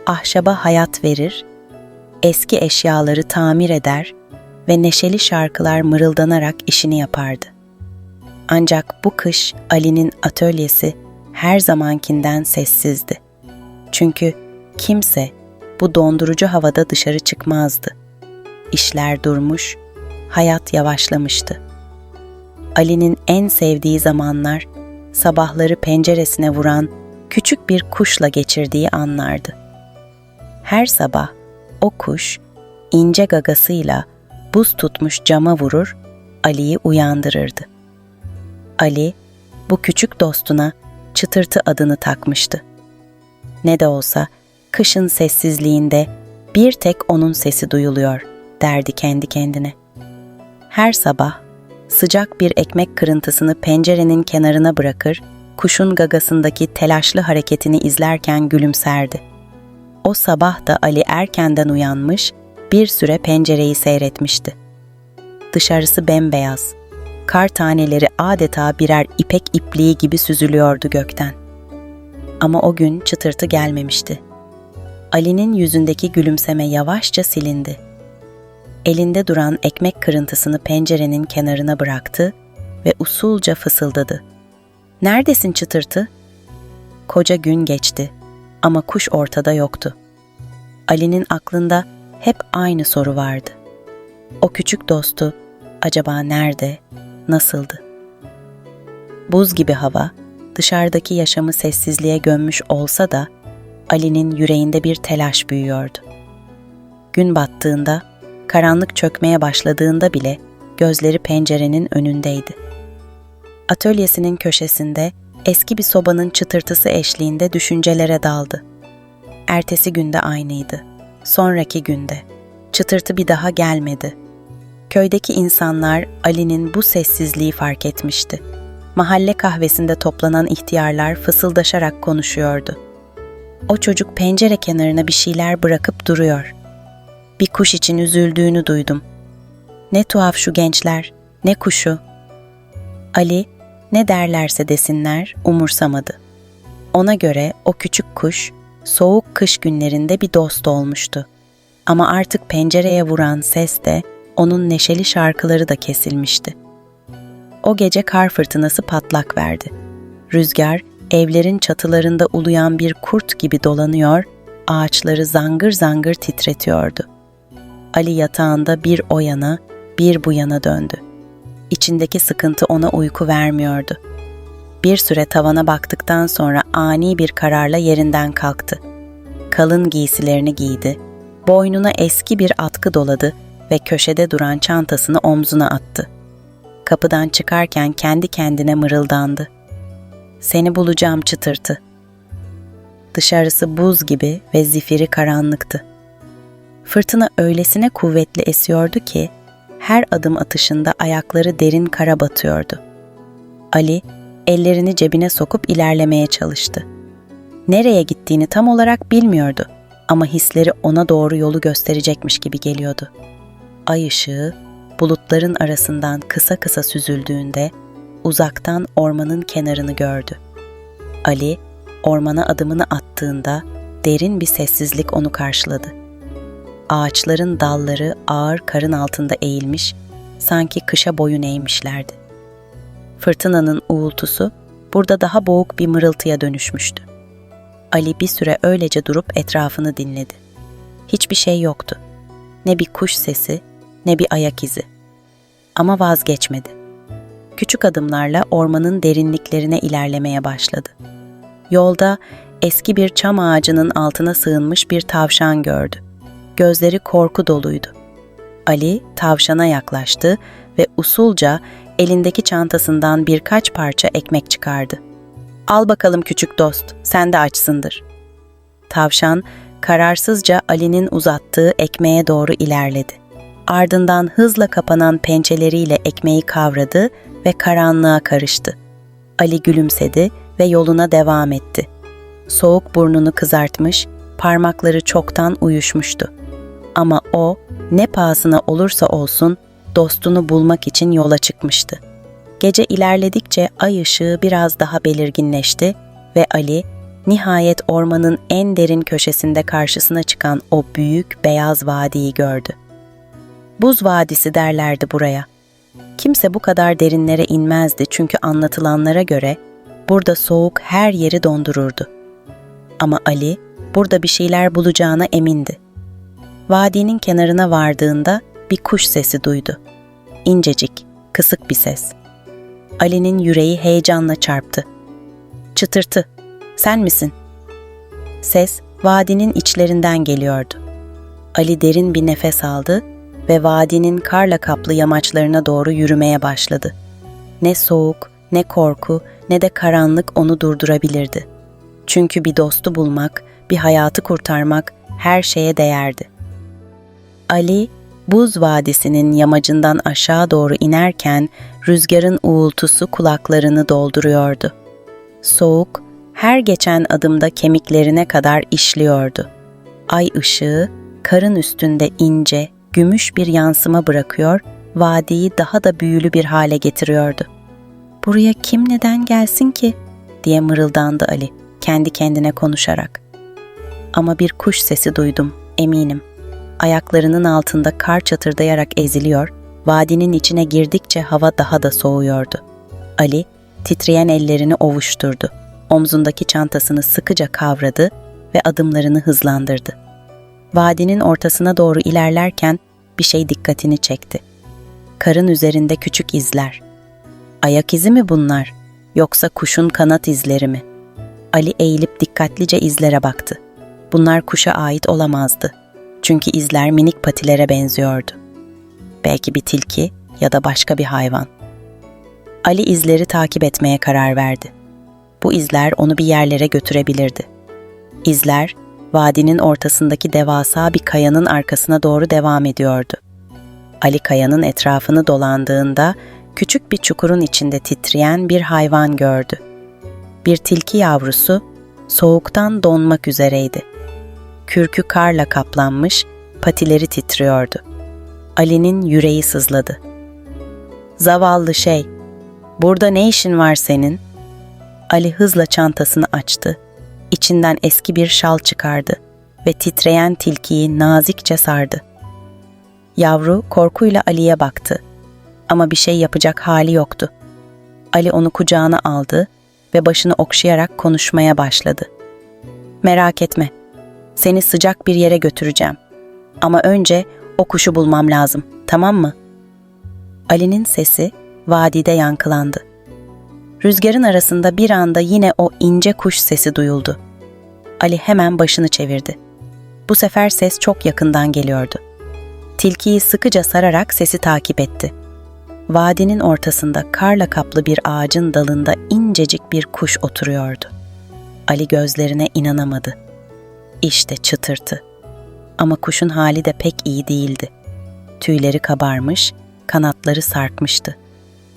Ahşaba hayat verir, eski eşyaları tamir eder ve neşeli şarkılar mırıldanarak işini yapardı. Ancak bu kış Ali'nin atölyesi her zamankinden sessizdi. Çünkü kimse bu dondurucu havada dışarı çıkmazdı. İşler durmuş, hayat yavaşlamıştı. Ali'nin en sevdiği zamanlar, sabahları penceresine vuran küçük bir kuşla geçirdiği anlardı. Her sabah o kuş ince gagasıyla buz tutmuş cama vurur, Ali'yi uyandırırdı. Ali, bu küçük dostuna Çıtırtı adını takmıştı. Ne de olsa kışın sessizliğinde bir tek onun sesi duyuluyor, derdi kendi kendine. Her sabah sıcak bir ekmek kırıntısını pencerenin kenarına bırakır, kuşun gagasındaki telaşlı hareketini izlerken gülümserdi. O sabah da Ali erkenden uyanmış, bir süre pencereyi seyretmişti. Dışarısı bembeyaz. Kar taneleri adeta birer ipek ipliği gibi süzülüyordu gökten. Ama o gün çıtırtı gelmemişti. Ali'nin yüzündeki gülümseme yavaşça silindi. Elinde duran ekmek kırıntısını pencerenin kenarına bıraktı ve usulca fısıldadı. "Neredesin çıtırtı?" Koca gün geçti ama kuş ortada yoktu. Ali'nin aklında hep aynı soru vardı. O küçük dostu acaba nerede, nasıldı? Buz gibi hava dışarıdaki yaşamı sessizliğe gömmüş olsa da Ali'nin yüreğinde bir telaş büyüyordu. Gün battığında, karanlık çökmeye başladığında bile gözleri pencerenin önündeydi. Atölyesinin köşesinde eski bir sobanın çıtırtısı eşliğinde düşüncelere daldı. Ertesi günde aynıydı. Sonraki günde. Çıtırtı bir daha gelmedi. Köydeki insanlar Ali'nin bu sessizliği fark etmişti. Mahalle kahvesinde toplanan ihtiyarlar fısıldaşarak konuşuyordu. O çocuk pencere kenarına bir şeyler bırakıp duruyor. Bir kuş için üzüldüğünü duydum. Ne tuhaf şu gençler, ne kuşu. Ali, ne derlerse desinler, umursamadı. Ona göre o küçük kuş, soğuk kış günlerinde bir dost olmuştu. Ama artık pencereye vuran ses de, onun neşeli şarkıları da kesilmişti. O gece kar fırtınası patlak verdi. Rüzgar, evlerin çatılarında uluyan bir kurt gibi dolanıyor, ağaçları zangır zangır titretiyordu. Ali yatağında bir o yana, bir bu yana döndü. İçindeki sıkıntı ona uyku vermiyordu. Bir süre tavana baktıktan sonra ani bir kararla yerinden kalktı. Kalın giysilerini giydi, boynuna eski bir atkı doladı ve köşede duran çantasını omzuna attı. Kapıdan çıkarken kendi kendine mırıldandı. "Seni bulacağım çıtırtı." Dışarısı buz gibi ve zifiri karanlıktı. Fırtına öylesine kuvvetli esiyordu ki, her adım atışında ayakları derin kara batıyordu. Ali, ellerini cebine sokup ilerlemeye çalıştı. Nereye gittiğini tam olarak bilmiyordu ama hisleri ona doğru yolu gösterecekmiş gibi geliyordu. Ay ışığı, bulutların arasından kısa kısa süzüldüğünde, uzaktan ormanın kenarını gördü. Ali, ormana adımını attığında derin bir sessizlik onu karşıladı. Ağaçların dalları ağır karın altında eğilmiş, sanki kışa boyun eğmişlerdi. Fırtınanın uğultusu burada daha boğuk bir mırıltıya dönüşmüştü. Ali bir süre öylece durup etrafını dinledi. Hiçbir şey yoktu. Ne bir kuş sesi, ne bir ayak izi. Ama vazgeçmedi. Küçük adımlarla ormanın derinliklerine ilerlemeye başladı. Yolda eski bir çam ağacının altına sığınmış bir tavşan gördü. Gözleri korku doluydu. Ali tavşana yaklaştı ve usulca elindeki çantasından birkaç parça ekmek çıkardı. "Al bakalım küçük dost, sen de açsındır." Tavşan kararsızca Ali'nin uzattığı ekmeğe doğru ilerledi. Ardından hızla kapanan pençeleriyle ekmeği kavradı ve karanlığa karıştı. Ali gülümsedi ve yoluna devam etti. Soğuk burnunu kızartmış, parmakları çoktan uyuşmuştu. Ama o, ne pahasına olursa olsun dostunu bulmak için yola çıkmıştı. Gece ilerledikçe ay ışığı biraz daha belirginleşti ve Ali, nihayet ormanın en derin köşesinde karşısına çıkan o büyük beyaz vadiyi gördü. Buz Vadisi derlerdi buraya. Kimse bu kadar derinlere inmezdi çünkü anlatılanlara göre burada soğuk her yeri dondururdu. Ama Ali burada bir şeyler bulacağına emindi. Vadinin kenarına vardığında bir kuş sesi duydu. İncecik, kısık bir ses. Ali'nin yüreği heyecanla çarptı. "Çıtırtı, sen misin?" Ses vadinin içlerinden geliyordu. Ali derin bir nefes aldı ve vadinin karla kaplı yamaçlarına doğru yürümeye başladı. Ne soğuk, ne korku, ne de karanlık onu durdurabilirdi. Çünkü bir dostu bulmak, bir hayatı kurtarmak her şeye değerdi. Ali, Buz Vadisi'nin yamacından aşağı doğru inerken rüzgarın uğultusu kulaklarını dolduruyordu. Soğuk, her geçen adımda kemiklerine kadar işliyordu. Ay ışığı, karın üstünde ince, gümüş bir yansıma bırakıyor, vadiyi daha da büyülü bir hale getiriyordu. "Buraya kim neden gelsin ki?" diye mırıldandı Ali, kendi kendine konuşarak. "Ama bir kuş sesi duydum, eminim." Ayaklarının altında kar çatırdayarak eziliyor, vadinin içine girdikçe hava daha da soğuyordu. Ali, titreyen ellerini ovuşturdu, omzundaki çantasını sıkıca kavradı ve adımlarını hızlandırdı. Vadinin ortasına doğru ilerlerken bir şey dikkatini çekti. Karın üzerinde küçük izler. Ayak izi mi bunlar, yoksa kuşun kanat izleri mi? Ali eğilip dikkatlice izlere baktı. Bunlar kuşa ait olamazdı. Çünkü izler minik patilere benziyordu. Belki bir tilki ya da başka bir hayvan. Ali izleri takip etmeye karar verdi. Bu izler onu bir yerlere götürebilirdi. İzler, vadinin ortasındaki devasa bir kayanın arkasına doğru devam ediyordu. Ali kayanın etrafını dolandığında küçük bir çukurun içinde titreyen bir hayvan gördü. Bir tilki yavrusu soğuktan donmak üzereydi. Kürkü karla kaplanmış, patileri titriyordu. Ali'nin yüreği sızladı. "Zavallı şey, burada ne işin var senin?" Ali hızla çantasını açtı. İçinden eski bir şal çıkardı ve titreyen tilkiyi nazikçe sardı. Yavru korkuyla Ali'ye baktı ama bir şey yapacak hali yoktu. Ali onu kucağına aldı ve başını okşayarak konuşmaya başladı. "Merak etme, seni sıcak bir yere götüreceğim. Ama önce o kuşu bulmam lazım, tamam mı?" Ali'nin sesi vadide yankılandı. Rüzgarın arasında bir anda yine o ince kuş sesi duyuldu. Ali hemen başını çevirdi. Bu sefer ses çok yakından geliyordu. Tilkiyi sıkıca sararak sesi takip etti. Vadinin ortasında karla kaplı bir ağacın dalında incecik bir kuş oturuyordu. Ali gözlerine inanamadı. İşte çıtırtı. Ama kuşun hali de pek iyi değildi. Tüyleri kabarmış, kanatları sarkmıştı.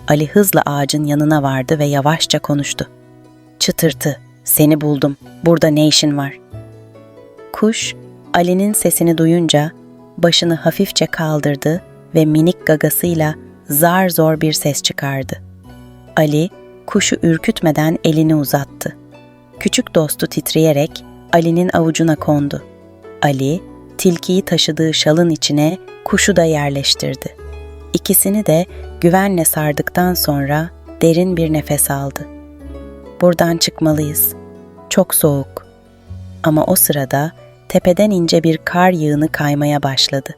Ali hızla ağacın yanına vardı ve yavaşça konuştu. "Çıtırtı, seni buldum. Burada ne işin var?" Kuş, Ali'nin sesini duyunca başını hafifçe kaldırdı ve minik gagasıyla zar zor bir ses çıkardı. Ali, kuşu ürkütmeden elini uzattı. Küçük dostu titreyerek Ali'nin avucuna kondu. Ali, tilkiyi taşıdığı şalın içine kuşu da yerleştirdi. İkisini de güvenle sardıktan sonra derin bir nefes aldı. "Buradan çıkmalıyız. Çok soğuk." Ama o sırada tepeden ince bir kar yığını kaymaya başladı.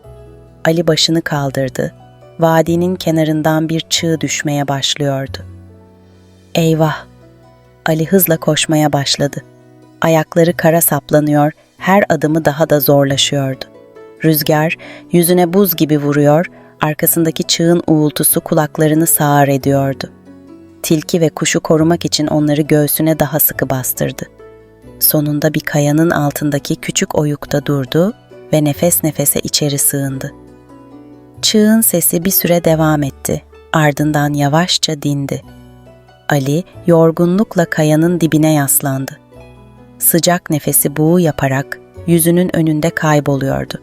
Ali başını kaldırdı. Vadinin kenarından bir çığ düşmeye başlıyordu. "Eyvah!" Ali hızla koşmaya başladı. Ayakları kara saplanıyor, her adımı daha da zorlaşıyordu. Rüzgar yüzüne buz gibi vuruyor, arkasındaki çığın uğultusu kulaklarını sağır ediyordu. Tilki ve kuşu korumak için onları göğsüne daha sıkı bastırdı. Sonunda bir kayanın altındaki küçük oyukta durdu ve nefes nefese içeri sığındı. Çığın sesi bir süre devam etti, ardından yavaşça dindi. Ali yorgunlukla kayanın dibine yaslandı. Sıcak nefesi buğu yaparak yüzünün önünde kayboluyordu.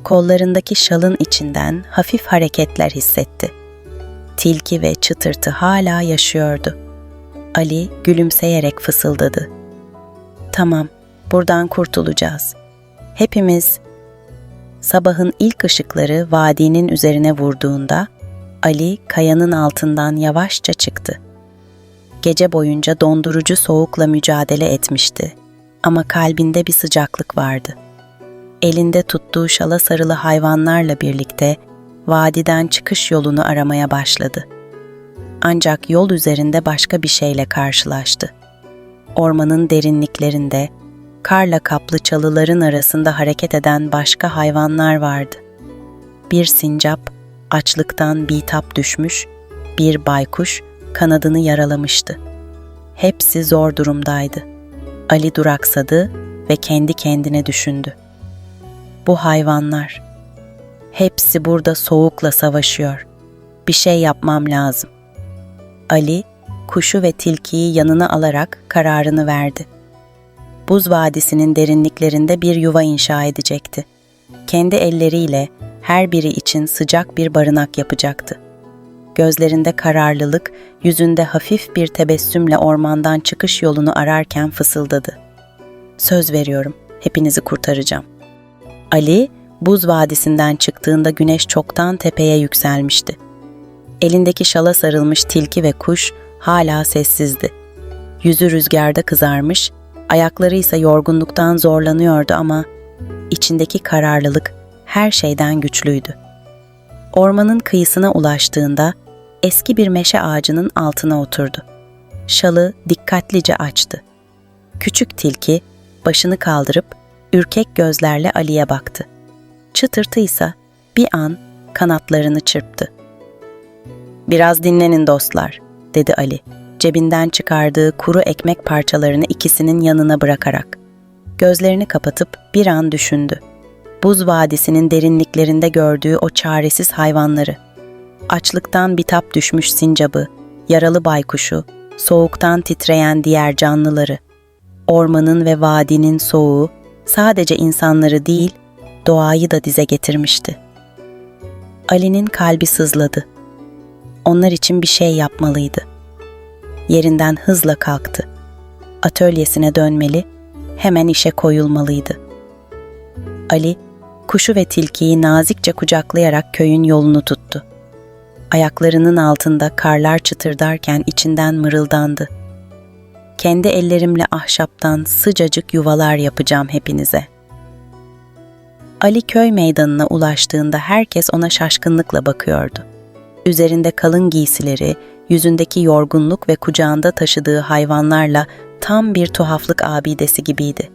Kollarındaki şalın içinden hafif hareketler hissetti. Tilki ve çıtırtı hala yaşıyordu. Ali gülümseyerek fısıldadı. "Tamam, buradan kurtulacağız. Hepimiz." Sabahın ilk ışıkları vadinin üzerine vurduğunda Ali kayanın altından yavaşça çıktı. Gece boyunca dondurucu soğukla mücadele etmişti ama kalbinde bir sıcaklık vardı. Elinde tuttuğu şala sarılı hayvanlarla birlikte vadiden çıkış yolunu aramaya başladı. Ancak yol üzerinde başka bir şeyle karşılaştı. Ormanın derinliklerinde, karla kaplı çalıların arasında hareket eden başka hayvanlar vardı. Bir sincap açlıktan bitap düşmüş, bir baykuş kanadını yaralamıştı. Hepsi zor durumdaydı. Ali duraksadı ve kendi kendine düşündü. Bu hayvanlar, hepsi burada soğukla savaşıyor. Bir şey yapmam lazım. Ali, kuşu ve tilkiyi yanına alarak kararını verdi. Buz Vadisi'nin derinliklerinde bir yuva inşa edecekti. Kendi elleriyle her biri için sıcak bir barınak yapacaktı. Gözlerinde kararlılık, yüzünde hafif bir tebessümle ormandan çıkış yolunu ararken fısıldadı. "Söz veriyorum, hepinizi kurtaracağım." Ali, buz vadisinden çıktığında güneş çoktan tepeye yükselmişti. Elindeki şala sarılmış tilki ve kuş hala sessizdi. Yüzü rüzgarda kızarmış, ayakları ise yorgunluktan zorlanıyordu ama içindeki kararlılık her şeyden güçlüydü. Ormanın kıyısına ulaştığında eski bir meşe ağacının altına oturdu. Şalı dikkatlice açtı. Küçük tilki başını kaldırıp ürkek gözlerle Ali'ye baktı. Çıtırtı ise bir an kanatlarını çırptı. "Biraz dinlenin dostlar," dedi Ali, cebinden çıkardığı kuru ekmek parçalarını ikisinin yanına bırakarak. Gözlerini kapatıp bir an düşündü. Buz vadisinin derinliklerinde gördüğü o çaresiz hayvanları, açlıktan bitap düşmüş sincabı, yaralı baykuşu, soğuktan titreyen diğer canlıları. Ormanın ve vadinin soğuğu sadece insanları değil, doğayı da dize getirmişti. Ali'nin kalbi sızladı. Onlar için bir şey yapmalıydı. Yerinden hızla kalktı. Atölyesine dönmeli, hemen işe koyulmalıydı. Ali, kuşu ve tilkiyi nazikçe kucaklayarak köyün yolunu tuttu. Ayaklarının altında karlar çıtırdarken içinden mırıldandı. "Kendi ellerimle ahşaptan sıcacık yuvalar yapacağım hepinize." Ali köy meydanına ulaştığında herkes ona şaşkınlıkla bakıyordu. Üzerinde kalın giysileri, yüzündeki yorgunluk ve kucağında taşıdığı hayvanlarla tam bir tuhaflık abidesi gibiydi.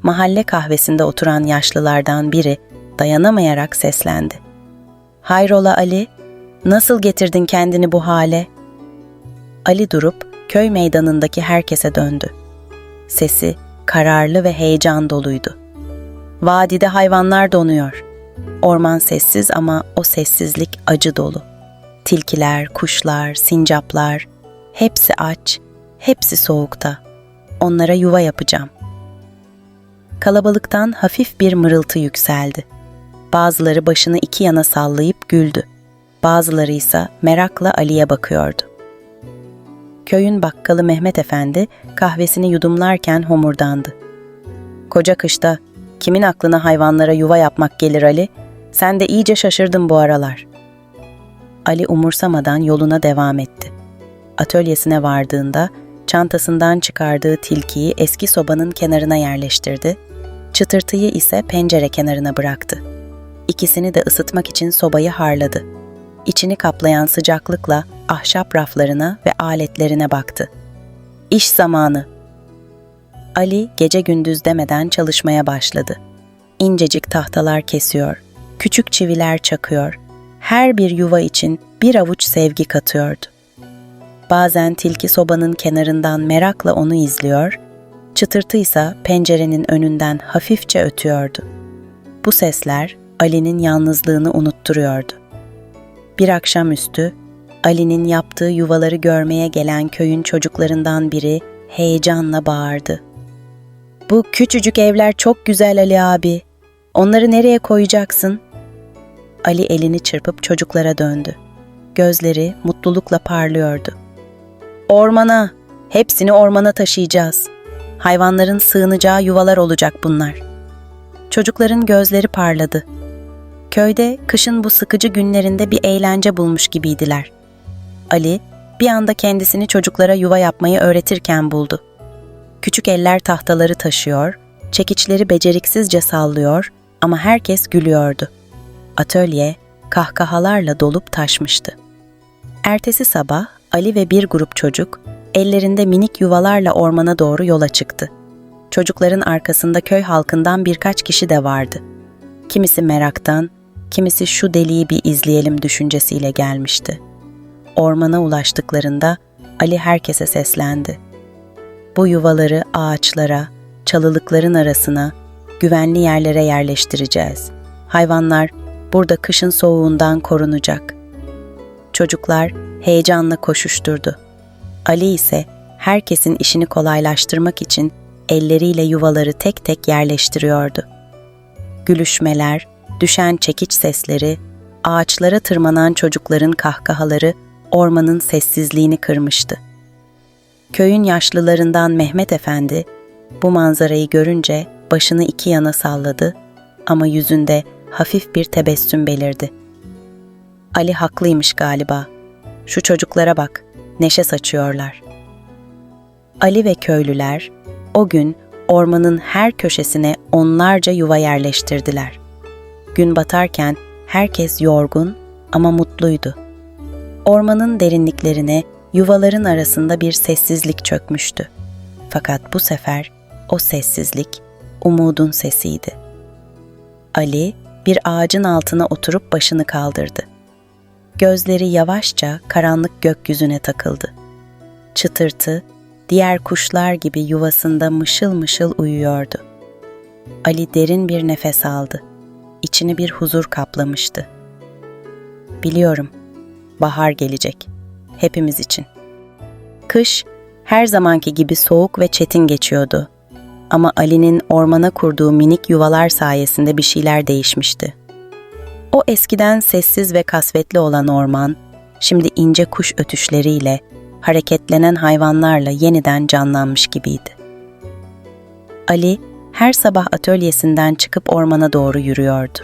Mahalle kahvesinde oturan yaşlılardan biri dayanamayarak seslendi. "Hayrola Ali, nasıl getirdin kendini bu hale?" Ali durup köy meydanındaki herkese döndü. Sesi kararlı ve heyecan doluydu. "Vadide hayvanlar donuyor. Orman sessiz ama o sessizlik acı dolu. Tilkiler, kuşlar, sincaplar, hepsi aç, hepsi soğukta. Onlara yuva yapacağım." Kalabalıktan hafif bir mırıltı yükseldi. Bazıları başını iki yana sallayıp güldü. Bazıları ise merakla Ali'ye bakıyordu. Köyün bakkalı Mehmet Efendi kahvesini yudumlarken homurdandı. "Koca kışta kimin aklına hayvanlara yuva yapmak gelir Ali? Sen de iyice şaşırdın bu aralar." Ali umursamadan yoluna devam etti. Atölyesine vardığında çantasından çıkardığı tilkiyi eski sobanın kenarına yerleştirdi, çıtırtıyı ise pencere kenarına bıraktı. İkisini de ısıtmak için sobayı harladı. İçini kaplayan sıcaklıkla ahşap raflarına ve aletlerine baktı. "İş zamanı." Ali gece gündüz demeden çalışmaya başladı. İncecik tahtalar kesiyor, küçük çiviler çakıyor, her bir yuva için bir avuç sevgi katıyordu. Bazen tilki sobanın kenarından merakla onu izliyor, çıtırtıysa pencerenin önünden hafifçe ötüyordu. Bu sesler Ali'nin yalnızlığını unutturuyordu. Bir akşamüstü Ali'nin yaptığı yuvaları görmeye gelen köyün çocuklarından biri heyecanla bağırdı. "Bu küçücük evler çok güzel Ali abi. Onları nereye koyacaksın?" Ali elini çırpıp çocuklara döndü. Gözleri mutlulukla parlıyordu. "Ormana, hepsini ormana taşıyacağız. Hayvanların sığınacağı yuvalar olacak bunlar." Çocukların gözleri parladı. Köyde kışın bu sıkıcı günlerinde bir eğlence bulmuş gibiydiler. Ali bir anda kendisini çocuklara yuva yapmayı öğretirken buldu. Küçük eller tahtaları taşıyor, çekiçleri beceriksizce sallıyor ama herkes gülüyordu. Atölye kahkahalarla dolup taşmıştı. Ertesi sabah Ali ve bir grup çocuk ellerinde minik yuvalarla ormana doğru yola çıktı. Çocukların arkasında köy halkından birkaç kişi de vardı. Kimisi meraktan, kimisi şu deliği bir izleyelim düşüncesiyle gelmişti. Ormana ulaştıklarında Ali herkese seslendi. "Bu yuvaları ağaçlara, çalılıkların arasına, güvenli yerlere yerleştireceğiz. Hayvanlar burada kışın soğuğundan korunacak." Çocuklar heyecanla koşuşturdu. Ali ise herkesin işini kolaylaştırmak için elleriyle yuvaları tek tek yerleştiriyordu. Gülüşmeler, düşen çekiç sesleri, ağaçlara tırmanan çocukların kahkahaları ormanın sessizliğini kırmıştı. Köyün yaşlılarından Mehmet Efendi bu manzarayı görünce başını iki yana salladı ama yüzünde hafif bir tebessüm belirdi. Ali haklıymış galiba. Şu çocuklara bak, neşe saçıyorlar. Ali ve köylüler o gün ormanın her köşesine onlarca yuva yerleştirdiler. Gün batarken herkes yorgun ama mutluydu. Ormanın derinliklerine yuvaların arasında bir sessizlik çökmüştü. Fakat bu sefer o sessizlik umudun sesiydi. Ali bir ağacın altına oturup başını kaldırdı. Gözleri yavaşça karanlık gökyüzüne takıldı. Çıtırtı, diğer kuşlar gibi yuvasında mışıl mışıl uyuyordu. Ali derin bir nefes aldı. İçini bir huzur kaplamıştı. Biliyorum, bahar gelecek. Hepimiz için. Kış her zamanki gibi soğuk ve çetin geçiyordu. Ama Ali'nin ormana kurduğu minik yuvalar sayesinde bir şeyler değişmişti. O eskiden sessiz ve kasvetli olan orman, şimdi ince kuş ötüşleriyle, hareketlenen hayvanlarla yeniden canlanmış gibiydi. Ali her sabah atölyesinden çıkıp ormana doğru yürüyordu.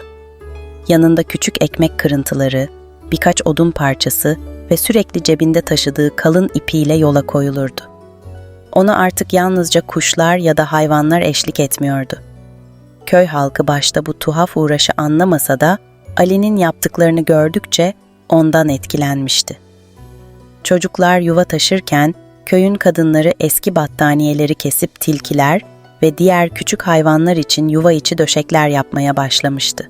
Yanında küçük ekmek kırıntıları, birkaç odun parçası ve sürekli cebinde taşıdığı kalın ipiyle yola koyulurdu. Ona artık yalnızca kuşlar ya da hayvanlar eşlik etmiyordu. Köy halkı başta bu tuhaf uğraşı anlamasa da Ali'nin yaptıklarını gördükçe ondan etkilenmişti. Çocuklar yuva taşırken köyün kadınları eski battaniyeleri kesip tilkiler ve diğer küçük hayvanlar için yuva içi döşekler yapmaya başlamıştı.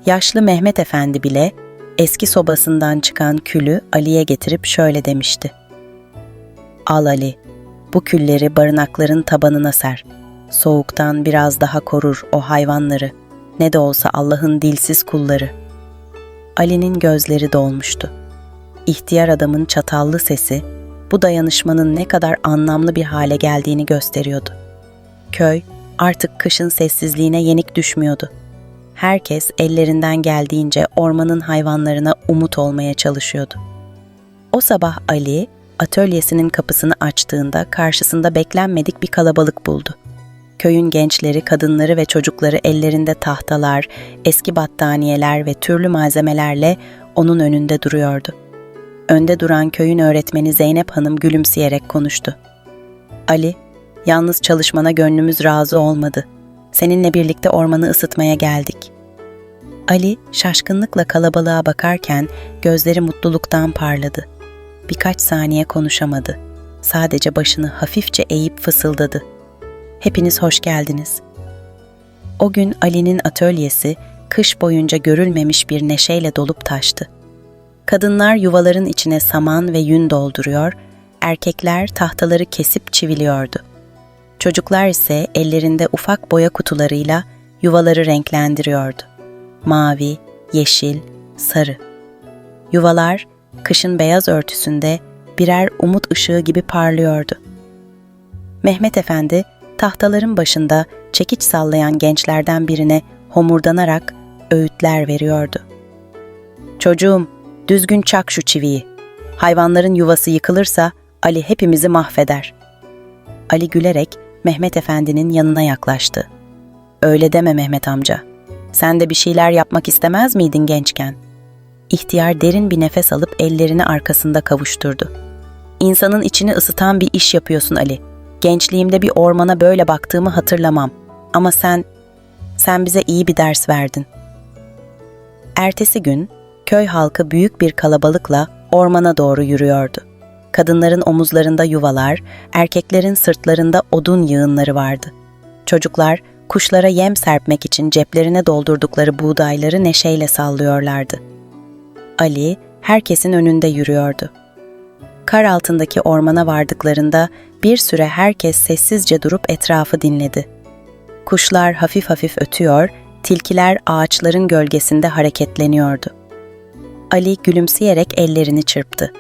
Yaşlı Mehmet Efendi bile eski sobasından çıkan külü Ali'ye getirip şöyle demişti. "Al Ali, bu külleri barınakların tabanına ser. Soğuktan biraz daha korur o hayvanları. Ne de olsa Allah'ın dilsiz kulları." Ali'nin gözleri dolmuştu. İhtiyar adamın çatallı sesi, bu dayanışmanın ne kadar anlamlı bir hale geldiğini gösteriyordu. Köy artık kışın sessizliğine yenik düşmüyordu. Herkes ellerinden geldiğince ormanın hayvanlarına umut olmaya çalışıyordu. O sabah Ali, atölyesinin kapısını açtığında karşısında beklenmedik bir kalabalık buldu. Köyün gençleri, kadınları ve çocukları ellerinde tahtalar, eski battaniyeler ve türlü malzemelerle onun önünde duruyordu. Önde duran köyün öğretmeni Zeynep Hanım gülümseyerek konuştu. "Ali, yalnız çalışmana gönlümüz razı olmadı. Seninle birlikte ormanı ısıtmaya geldik." Ali şaşkınlıkla kalabalığa bakarken gözleri mutluluktan parladı. Birkaç saniye konuşamadı. Sadece başını hafifçe eğip fısıldadı. "Hepiniz hoş geldiniz." O gün Ali'nin atölyesi kış boyunca görülmemiş bir neşeyle dolup taştı. Kadınlar yuvaların içine saman ve yün dolduruyor, erkekler tahtaları kesip çiviliyordu. Çocuklar ise ellerinde ufak boya kutularıyla yuvaları renklendiriyordu. Mavi, yeşil, sarı. Yuvalar kışın beyaz örtüsünde birer umut ışığı gibi parlıyordu. Mehmet Efendi tahtaların başında çekiç sallayan gençlerden birine homurdanarak öğütler veriyordu. "Çocuğum, düzgün çak şu çiviyi. Hayvanların yuvası yıkılırsa Ali hepimizi mahveder." Ali gülerek Mehmet Efendi'nin yanına yaklaştı. "Öyle deme Mehmet amca. Sen de bir şeyler yapmak istemez miydin gençken?" İhtiyar derin bir nefes alıp ellerini arkasında kavuşturdu. "İnsanın içini ısıtan bir iş yapıyorsun Ali. Gençliğimde bir ormana böyle baktığımı hatırlamam. Ama sen bize iyi bir ders verdin." Ertesi gün köy halkı büyük bir kalabalıkla ormana doğru yürüyordu. Kadınların omuzlarında yuvalar, erkeklerin sırtlarında odun yığınları vardı. Çocuklar kuşlara yem serpmek için ceplerine doldurdukları buğdayları neşeyle sallıyorlardı. Ali herkesin önünde yürüyordu. Kar altındaki ormana vardıklarında bir süre herkes sessizce durup etrafı dinledi. Kuşlar hafif hafif ötüyor, tilkiler ağaçların gölgesinde hareketleniyordu. Ali gülümseyerek ellerini çırptı.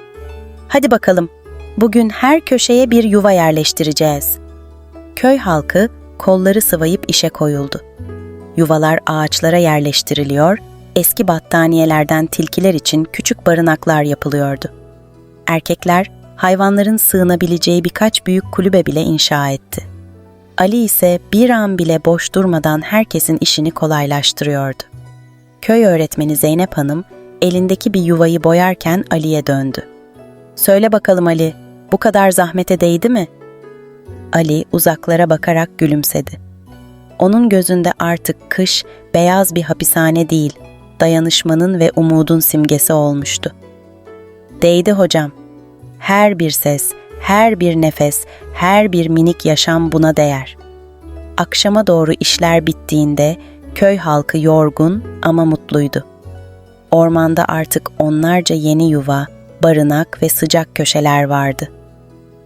"Hadi bakalım, bugün her köşeye bir yuva yerleştireceğiz." Köy halkı kolları sıvayıp işe koyuldu. Yuvalar ağaçlara yerleştiriliyor, eski battaniyelerden tilkiler için küçük barınaklar yapılıyordu. Erkekler, hayvanların sığınabileceği birkaç büyük kulübe bile inşa etti. Ali ise bir an bile boş durmadan herkesin işini kolaylaştırıyordu. Köy öğretmeni Zeynep Hanım, elindeki bir yuvayı boyarken Ali'ye döndü. "Söyle bakalım Ali, bu kadar zahmete değdi mi?" Ali uzaklara bakarak gülümsedi. Onun gözünde artık kış beyaz bir hapishane değil, dayanışmanın ve umudun simgesi olmuştu. "Değdi hocam. Her bir ses, her bir nefes, her bir minik yaşam buna değer." Akşama doğru işler bittiğinde köy halkı yorgun ama mutluydu. Ormanda artık onlarca yeni yuva, barınak ve sıcak köşeler vardı.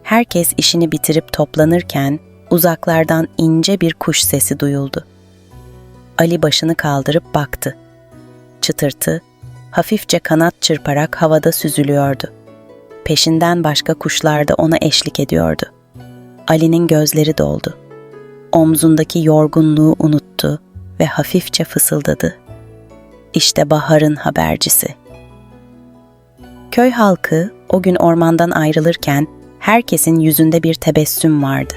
Herkes işini bitirip toplanırken uzaklardan ince bir kuş sesi duyuldu. Ali başını kaldırıp baktı. Çıtırtı, hafifçe kanat çırparak havada süzülüyordu. Peşinden başka kuşlar da ona eşlik ediyordu. Ali'nin gözleri doldu. Omzundaki yorgunluğu unuttu ve hafifçe fısıldadı. "İşte baharın habercisi." Köy halkı o gün ormandan ayrılırken herkesin yüzünde bir tebessüm vardı.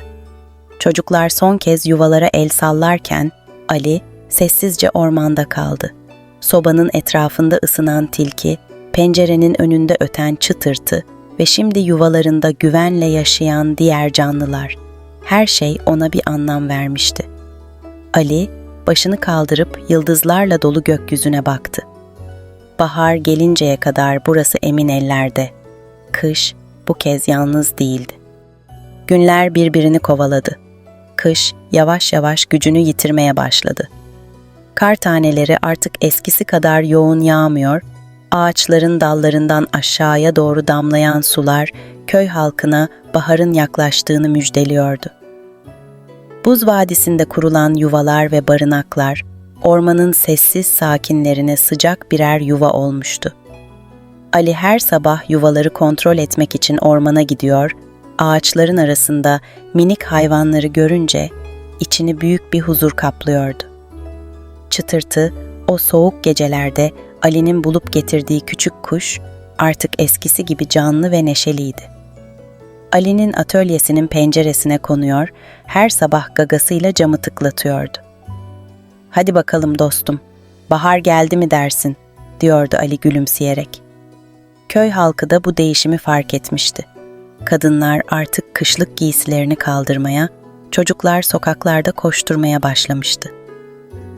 Çocuklar son kez yuvalara el sallarken Ali sessizce ormanda kaldı. Sobanın etrafında ısınan tilki, pencerenin önünde öten çıtırtı ve şimdi yuvalarında güvenle yaşayan diğer canlılar. Her şey ona bir anlam vermişti. Ali başını kaldırıp yıldızlarla dolu gökyüzüne baktı. Bahar gelinceye kadar burası emin ellerde. Kış bu kez yalnız değildi. Günler birbirini kovaladı. Kış yavaş yavaş gücünü yitirmeye başladı. Kar taneleri artık eskisi kadar yoğun yağmıyor, ağaçların dallarından aşağıya doğru damlayan sular köy halkına baharın yaklaştığını müjdeliyordu. Buz vadisinde kurulan yuvalar ve barınaklar, ormanın sessiz sakinlerine sıcak birer yuva olmuştu. Ali her sabah yuvaları kontrol etmek için ormana gidiyor, ağaçların arasında minik hayvanları görünce içini büyük bir huzur kaplıyordu. Çıtırtı, o soğuk gecelerde Ali'nin bulup getirdiği küçük kuş artık eskisi gibi canlı ve neşeliydi. Ali'nin atölyesinin penceresine konuyor, her sabah gagasıyla camı tıklatıyordu. "Hadi bakalım dostum, bahar geldi mi dersin?" diyordu Ali gülümseyerek. Köy halkı da bu değişimi fark etmişti. Kadınlar artık kışlık giysilerini kaldırmaya, çocuklar sokaklarda koşturmaya başlamıştı.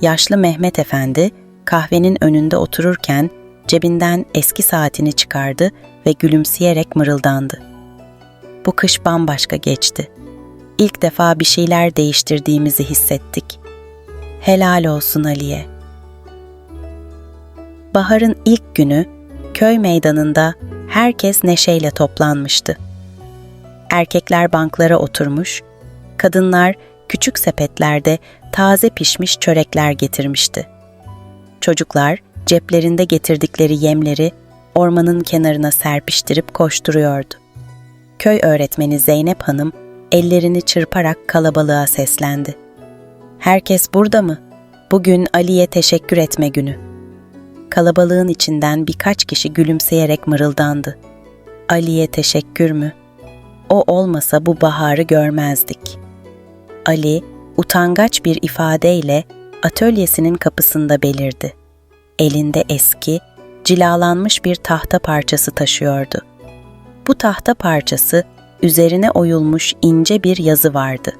Yaşlı Mehmet Efendi kahvenin önünde otururken cebinden eski saatini çıkardı ve gülümseyerek mırıldandı. "Bu kış bambaşka geçti. İlk defa bir şeyler değiştirdiğimizi hissettik. Helal olsun Ali'ye." Baharın ilk günü köy meydanında herkes neşeyle toplanmıştı. Erkekler banklara oturmuş, kadınlar küçük sepetlerde taze pişmiş çörekler getirmişti. Çocuklar ceplerinde getirdikleri yemleri ormanın kenarına serpiştirip koşturuyordu. Köy öğretmeni Zeynep Hanım ellerini çırparak kalabalığa seslendi. "Herkes burada mı? Bugün Ali'ye teşekkür etme günü." Kalabalığın içinden birkaç kişi gülümseyerek mırıldandı. "Ali'ye teşekkür mü? O olmasa bu baharı görmezdik." Ali, utangaç bir ifadeyle atölyesinin kapısında belirdi. Elinde eski, cilalanmış bir tahta parçası taşıyordu. Bu tahta parçası üzerine oyulmuş ince bir yazı vardı.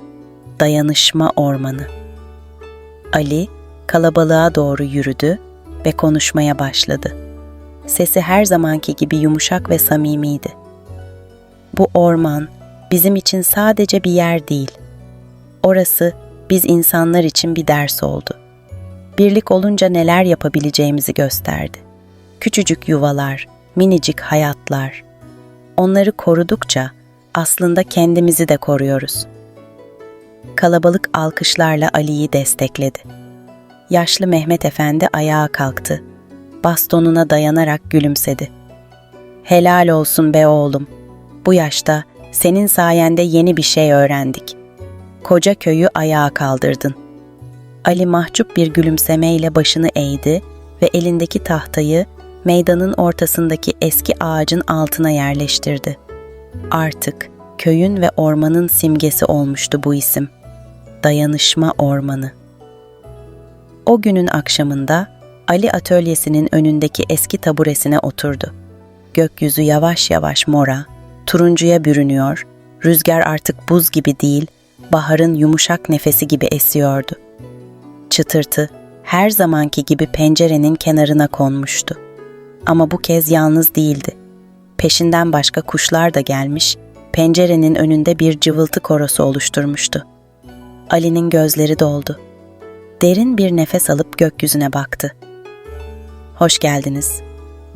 Dayanışma Ormanı. Ali, kalabalığa doğru yürüdü ve konuşmaya başladı. Sesi her zamanki gibi yumuşak ve samimiydi. "Bu orman bizim için sadece bir yer değil. Orası biz insanlar için bir ders oldu. Birlik olunca neler yapabileceğimizi gösterdi. Küçücük yuvalar, minicik hayatlar. Onları korudukça aslında kendimizi de koruyoruz." Kalabalık alkışlarla Ali'yi destekledi. Yaşlı Mehmet Efendi ayağa kalktı. Bastonuna dayanarak gülümsedi. "Helal olsun be oğlum. Bu yaşta senin sayende yeni bir şey öğrendik. Koca köyü ayağa kaldırdın." Ali mahcup bir gülümsemeyle başını eğdi ve elindeki tahtayı meydanın ortasındaki eski ağacın altına yerleştirdi. Artık köyün ve ormanın simgesi olmuştu bu isim. Dayanışma Ormanı. O günün akşamında Ali atölyesinin önündeki eski taburesine oturdu. Gökyüzü yavaş yavaş mora, turuncuya bürünüyor, rüzgar artık buz gibi değil, baharın yumuşak nefesi gibi esiyordu. Çıtırtı her zamanki gibi pencerenin kenarına konmuştu. Ama bu kez yalnız değildi. Peşinden başka kuşlar da gelmiş, pencerenin önünde bir cıvıltı korosu oluşturmuştu. Ali'nin gözleri doldu. Derin bir nefes alıp gökyüzüne baktı. "Hoş geldiniz,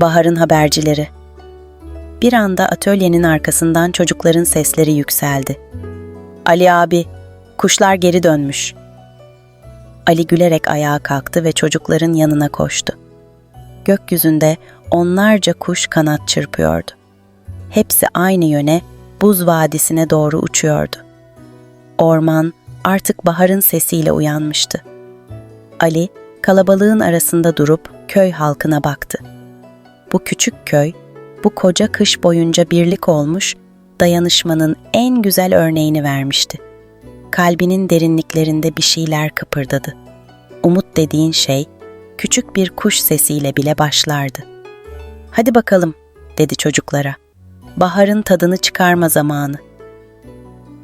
baharın habercileri." Bir anda atölyenin arkasından çocukların sesleri yükseldi. "Ali abi, kuşlar geri dönmüş." Ali gülerek ayağa kalktı ve çocukların yanına koştu. Gökyüzünde onlarca kuş kanat çırpıyordu. Hepsi aynı yöne, buz vadisine doğru uçuyordu. Orman artık baharın sesiyle uyanmıştı. Ali, kalabalığın arasında durup köy halkına baktı. Bu küçük köy, bu koca kış boyunca birlik olmuş, dayanışmanın en güzel örneğini vermişti. Kalbinin derinliklerinde bir şeyler kıpırdadı. Umut dediğin şey, küçük bir kuş sesiyle bile başlardı. "Hadi bakalım," dedi çocuklara. "Baharın tadını çıkarma zamanı."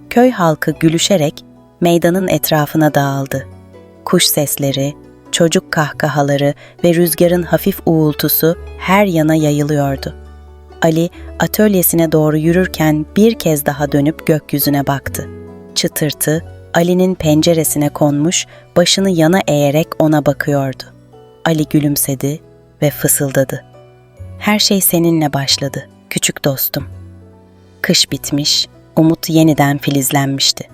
Köy halkı gülüşerek meydanın etrafına dağıldı. Kuş sesleri, çocuk kahkahaları ve rüzgarın hafif uğultusu her yana yayılıyordu. Ali atölyesine doğru yürürken bir kez daha dönüp gökyüzüne baktı. Çıtırtı Ali'nin penceresine konmuş, başını yana eğerek ona bakıyordu. Ali gülümsedi ve fısıldadı. "Her şey seninle başladı, küçük dostum." Kış bitmiş, umut yeniden filizlenmişti.